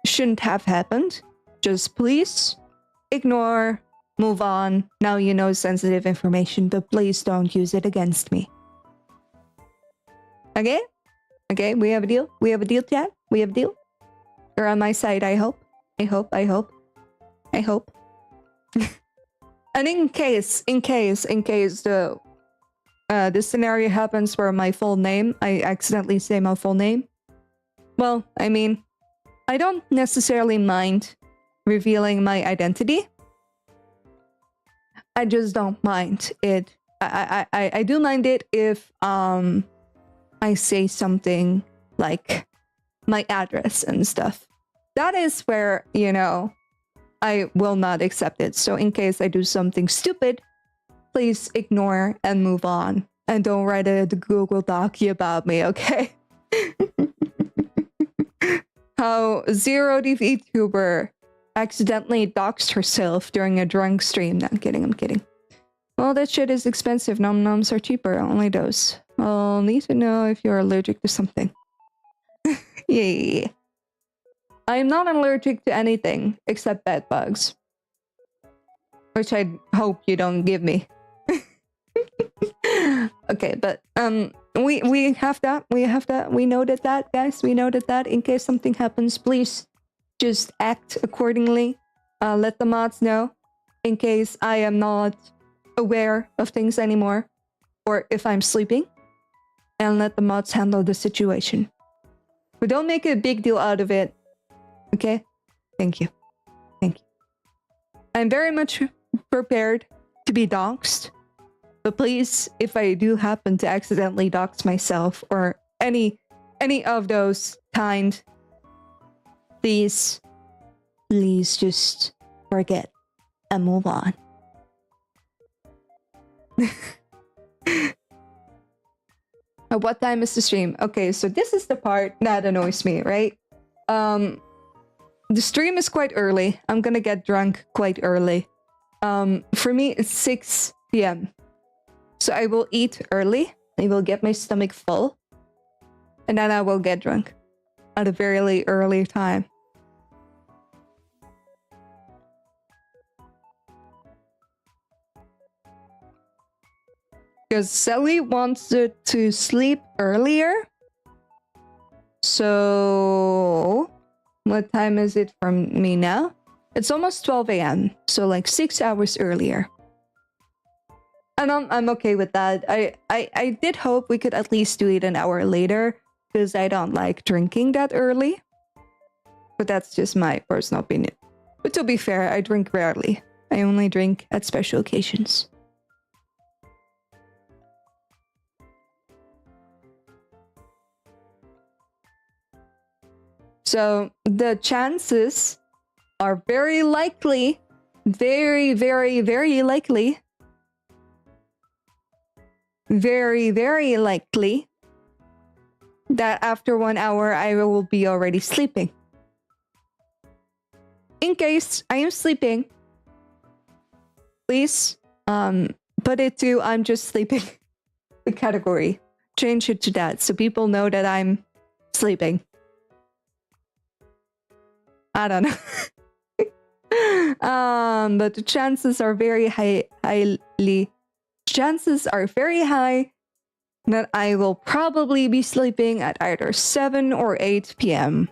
shouldn't have happened, just please ignore, move on. Now you know sensitive information, but please don't use it against me. Okay? Okay, we have a deal? We have a deal, chat? We have a deal? You're on my side, I hope. I hope. And in case the this scenario happens where my full name, I accidentally say my full name, well, I mean, I don't necessarily mind revealing my identity. I just don't mind it. I do mind it if I say something like my address and stuff. That is where, you know, I will not accept it. So in case I do something stupid, please ignore and move on. And don't write a Google Doc about me, okay? How Zero the VTuber accidentally doxed herself during a drunk stream. No, I'm kidding. Well, that shit is expensive. Nom noms are cheaper, only those. I'll need to know if you're allergic to something. Yeah. I am not allergic to anything except bed bugs. Which I hope you don't give me. Okay, but we have that. We noted that, guys. We noted that. In case something happens, please just act accordingly. Let the mods know in case I am not aware of things anymore, or if I'm sleeping, and let the mods handle the situation. But don't make a big deal out of it. Okay? Thank you. I'm very much prepared to be doxed. But please, if I do happen to accidentally dox myself or any of those kind, please just forget and move on. What time is the stream? Okay, so this is the part that annoys me, right? the stream is quite early. I'm gonna get drunk quite early. For me, it's 6 p.m. So I will eat early. I will get my stomach full. And then I will get drunk at a very early time. Because Sally wants to sleep earlier. So what time is it from me now? It's almost 12 a.m. So like 6 hours earlier. And I'm okay with that. I did hope we could at least do it an hour later, because I don't like drinking that early. But that's just my personal opinion. But to be fair, I drink rarely. I only drink at special occasions. So the chances are very likely, very likely, very likely that after 1 hour I will be already sleeping. In case I am sleeping, please put it to I'm just sleeping the category. Change it to that so people know that I'm sleeping. I don't know. But the chances are very chances are very high that I will probably be sleeping at either 7 or 8 p.m.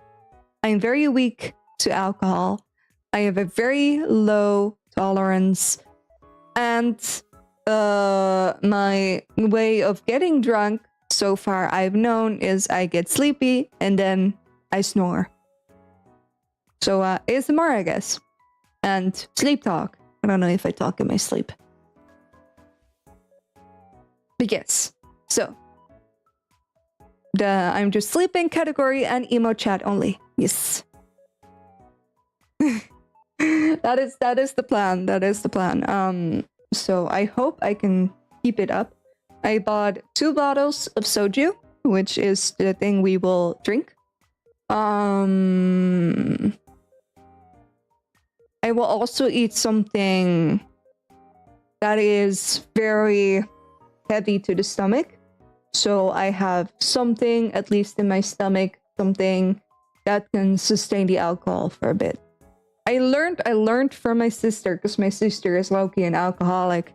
I'm very weak to alcohol. I have a very low tolerance. And my way of getting drunk so far I've known is I get sleepy and then I snore. So ASMR, I guess. And sleep talk. I don't know if I talk in my sleep. But yes. So the I'm just sleeping category and emo chat only. Yes. that is the plan. That is the plan. So I hope I can keep it up. I bought 2 bottles of soju, which is the thing we will drink. I will also eat something that is very heavy to the stomach. So I have something, at least in my stomach, something that can sustain the alcohol for a bit. I learned from my sister, because my sister is low-key an alcoholic,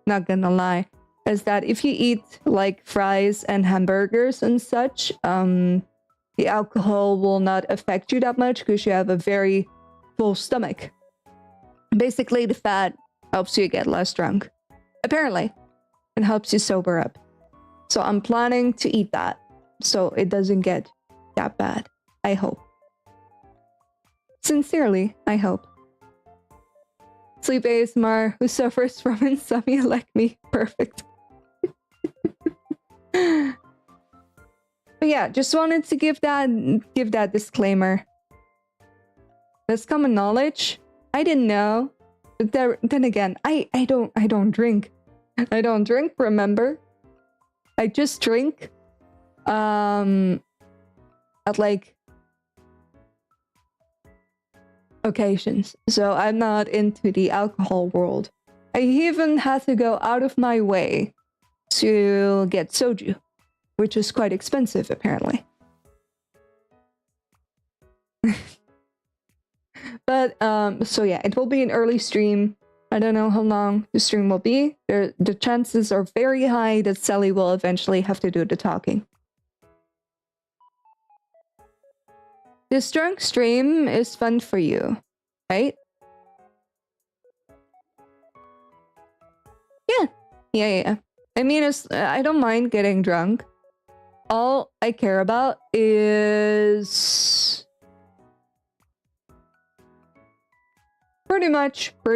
not gonna lie, is that if you eat like fries and hamburgers and such, the alcohol will not affect you that much because you have a very full stomach. Basically, the fat helps you get less drunk. Apparently, it helps you sober up. So I'm planning to eat that, so it doesn't get that bad. I hope. Sincerely, I hope. Sleep ASMR, who suffers from insomnia like me. Perfect. But yeah, just wanted to give that disclaimer. That's common knowledge. I didn't know. But then again, I don't drink. I don't drink, remember? I just drink at like occasions. So I'm not into the alcohol world. I even had to go out of my way to get soju, which is quite expensive apparently. But so yeah, it will be an early stream. I don't know how long the stream will be. The chances are very high that Sally will eventually have to do the talking. This drunk stream is fun for you, right? Yeah. I mean, I don't mind getting drunk. All I care about is pretty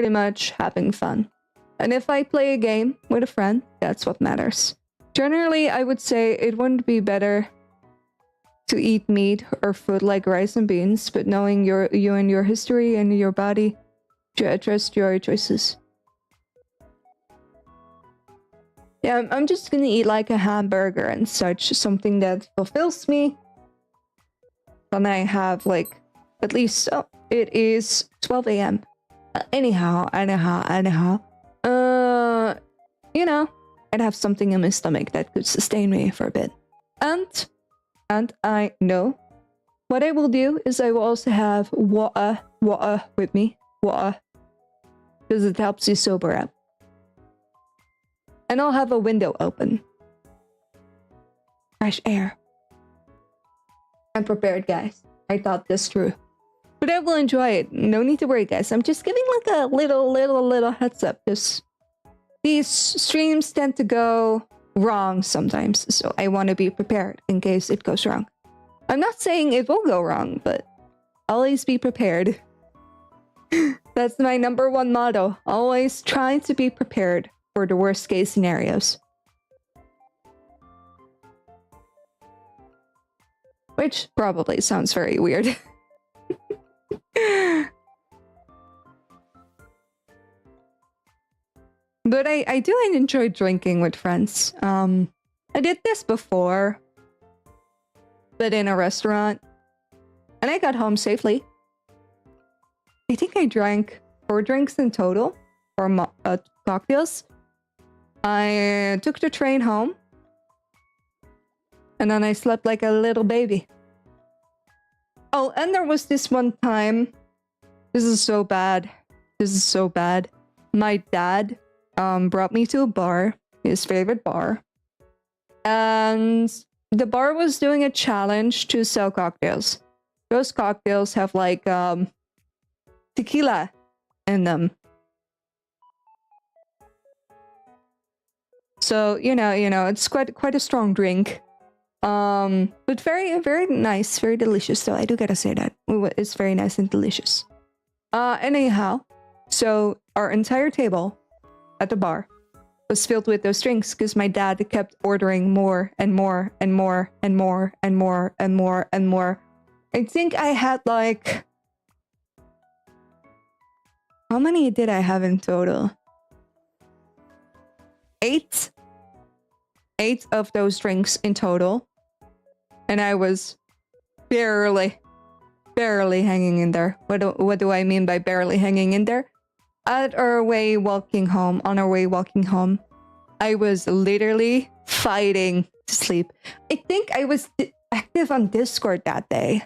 much having fun. And if I play a game with a friend, that's what matters. Generally, I would say it wouldn't be better to eat meat or food like rice and beans, but knowing you and your history and your body, to trust your choices. Yeah, I'm just gonna eat like a hamburger and such, something that fulfills me. Then I have like at least It is 12 a.m. Anyhow. You know, I'd have something in my stomach that could sustain me for a bit. And I know what I will do is I will also have water with me. Water. Because it helps you sober up. And I'll have a window open. Fresh air. I'm prepared, guys. I thought this through. But I will enjoy it. No need to worry, guys. I'm just giving like a little heads up. Because these streams tend to go wrong sometimes. So I want to be prepared in case it goes wrong. I'm not saying it will go wrong, but always be prepared. That's my #1 motto. Always try to be prepared for the worst case scenarios. Which probably sounds very weird. But I do enjoy drinking with friends. I did this before, but in a restaurant. And I got home safely. I think I drank 4 drinks in total, or cocktails. I took the train home. And then I slept like a little baby. Oh, and there was this one time. This is so bad. This is so bad. My dad brought me to a bar, his favorite bar. And the bar was doing a challenge to sell cocktails. Those cocktails have like tequila in them. So, you know, it's quite a strong drink. But very, very nice, very delicious. So I do gotta say that. It's very nice and delicious. Anyhow, so our entire table at the bar was filled with those drinks because my dad kept ordering more and more and more and more and more and more and more. I think I had like... How many did I have in total? 8? 8 of those drinks in total. And I was barely hanging in there. What do I mean by barely hanging in there? On our way walking home, I was literally fighting to sleep. I think I was active on Discord that day.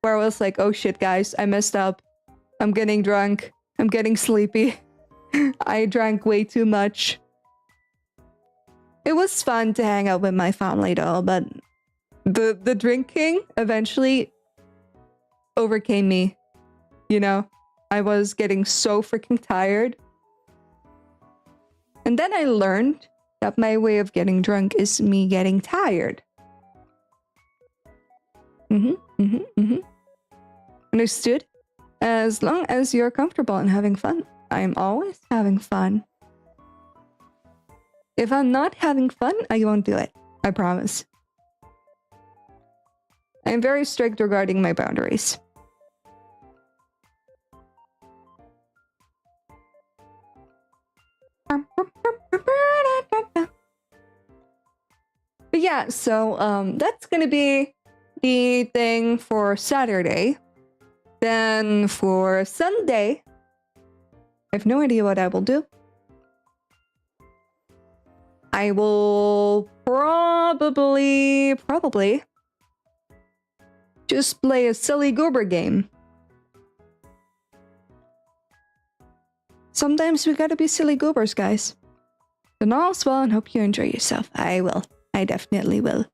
Where I was like, oh shit guys, I messed up. I'm getting drunk. I'm getting sleepy. I drank way too much. It was fun to hang out with my family though, but the drinking eventually overcame me. You know, I was getting so freaking tired. And then I learned that my way of getting drunk is me getting tired. Understood? As long as you're comfortable and having fun. I'm always having fun. If I'm not having fun, I won't do it. I promise. I'm very strict regarding my boundaries. But yeah, so that's gonna be the thing for Saturday. Then for Sunday, I have no idea what I will do. I will probably just play a silly goober game. Sometimes we gotta be silly goobers, guys. And all's well and hope you enjoy yourself. I will. I definitely will.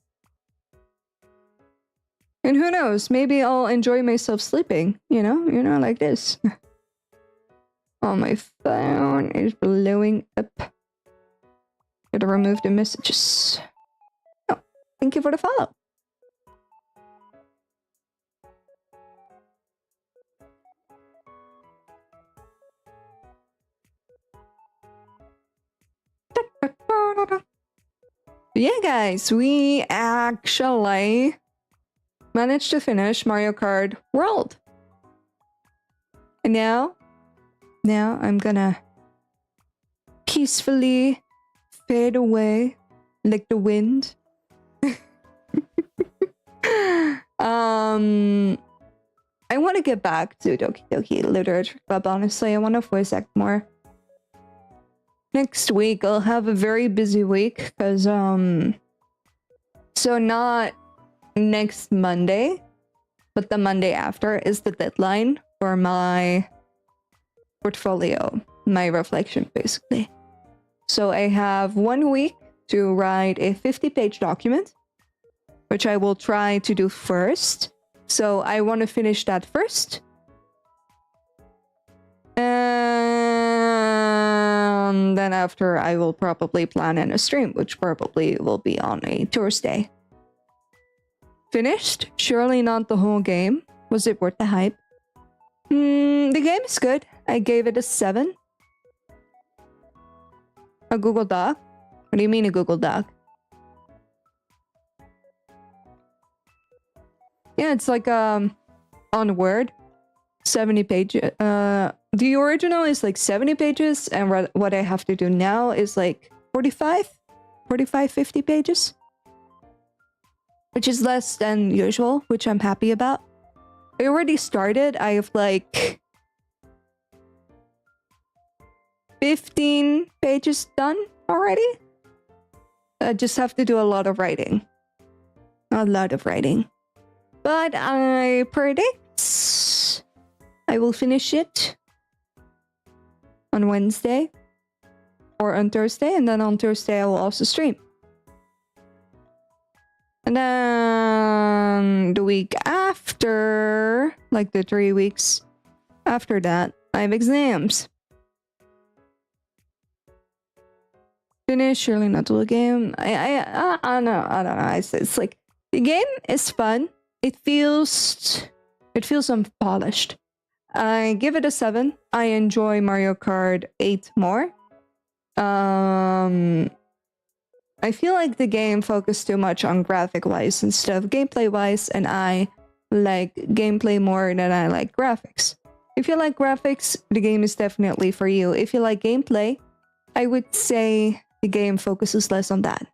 And who knows, maybe I'll enjoy myself sleeping, you know, like this. Oh, my phone is blowing up. Gotta remove the messages. Oh, thank you for the follow. Yeah, guys, we actually managed to finish Mario Kart World. And now I'm gonna peacefully fade away like the wind. I want to get back to Doki Doki Literature Club, honestly. I want to voice act more. Next week, I'll have a very busy week, because, so not next Monday, but the Monday after is the deadline for my portfolio, my reflection, basically. So I have 1 week to write a 50-page document, which I will try to do first. So I want to finish that first. And then after, I will probably plan in a stream, which probably will be on a Thursday. Finished? Surely not the whole game. Was it worth the hype? The game is good. I gave it a 7. A Google Doc? What do you mean a Google Doc? Yeah, it's like on Word, 70 pages. The original is like 70 pages, and what I have to do now is like 45, 50 pages, which is less than usual, which I'm happy about. I already started. I have like 15 pages done already. I just have to do a lot of writing. A lot of writing. But I predict I will finish it on Wednesday or on Thursday, and then on Thursday I will also stream. And then the week after, like the 3 weeks after that, I have exams. Finish, surely not to a game. I don't know. It's like the game is fun. It feels unpolished. I give it a 7. I enjoy Mario Kart 8 more. I feel like the game focused too much on graphic-wise instead of gameplay-wise, and I like gameplay more than I like graphics. If you like graphics, the game is definitely for you. If you like gameplay, I would say the game focuses less on that.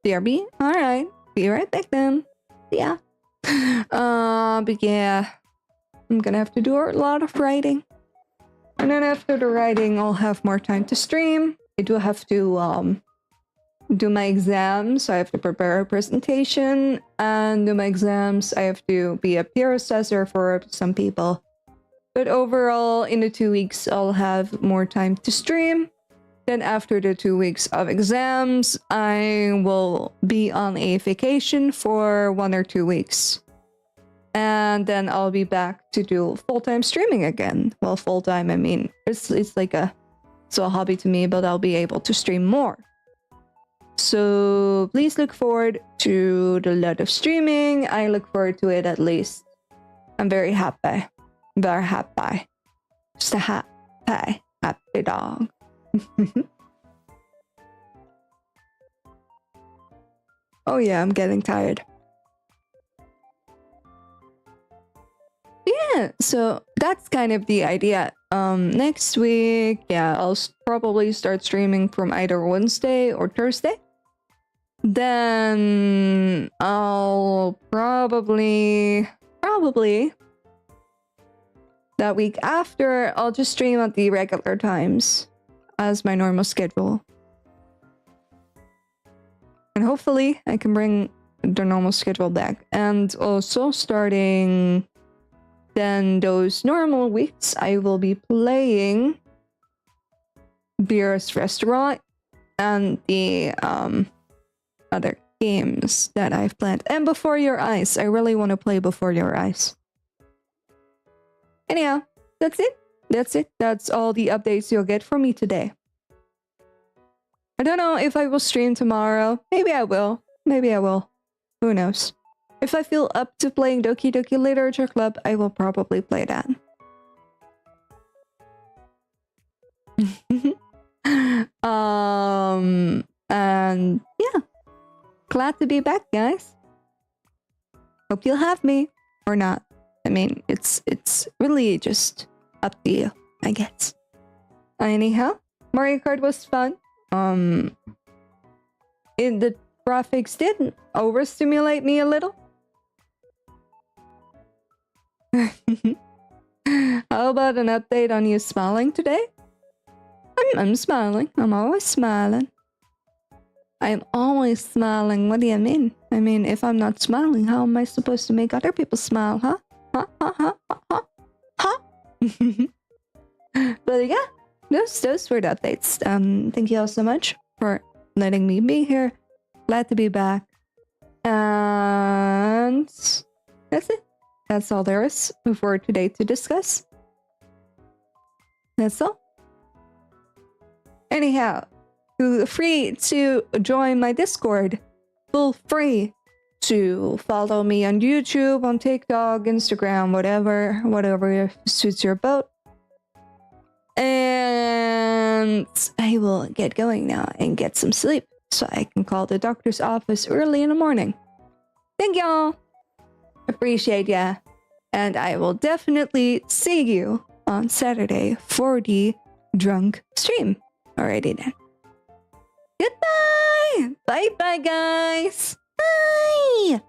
BRB? Alright. Be right back then. Yeah. But yeah. I'm gonna have to do a lot of writing. And then after the writing, I'll have more time to stream. I do have to do my exams. So I have to prepare a presentation and do my exams. I have to be a peer assessor for some people. But overall, in the 2 weeks, I'll have more time to stream. Then after the 2 weeks of exams, I will be on a vacation for 1 or 2 weeks. And then I'll be back to do full-time streaming again. Well, full-time, I mean, it's like a hobby to me, but I'll be able to stream more. So please look forward to the lot of streaming. I look forward to it at least. I'm very happy. Very happy. Just a happy dog. Oh yeah, I'm getting tired. Yeah, so that's kind of the idea. Next week, yeah, I'll probably start streaming from either Wednesday or Thursday. Then I'll probably that week after, I'll just stream at the regular times as my normal schedule. And hopefully I can bring the normal schedule back. And also starting then those normal weeks, I will be playing Beer's Restaurant and the other games that I've planned. And Before Your Eyes. I really want to play Before Your Eyes. Anyhow, that's it. That's all the updates you'll get from me today. I don't know if I will stream tomorrow. Maybe I will. Who knows? If I feel up to playing Doki Doki Literature Club, I will probably play that. And yeah. Glad to be back, guys. Hope you'll have me or not. I mean, it's really just up to you, I guess. Anyhow, Mario Kart was fun. The graphics did overstimulate me a little. How about an update on you smiling today? I'm smiling. I'm always smiling. I'm always smiling. What do you mean? I mean, if I'm not smiling, how am I supposed to make other people smile, huh? Huh? But yeah, those were the updates. Thank you all so much for letting me be here. Glad to be back. And that's it. That's all there is for today to discuss. That's all. Anyhow, feel free to join my Discord. Feel free to follow me on YouTube, on TikTok, Instagram, whatever suits your boat. And I will get going now and get some sleep so I can call the doctor's office early in the morning. Thank y'all. Appreciate ya. And I will definitely see you on Saturday for the drunk stream. Alrighty then. Goodbye! Bye-bye, guys! Bye!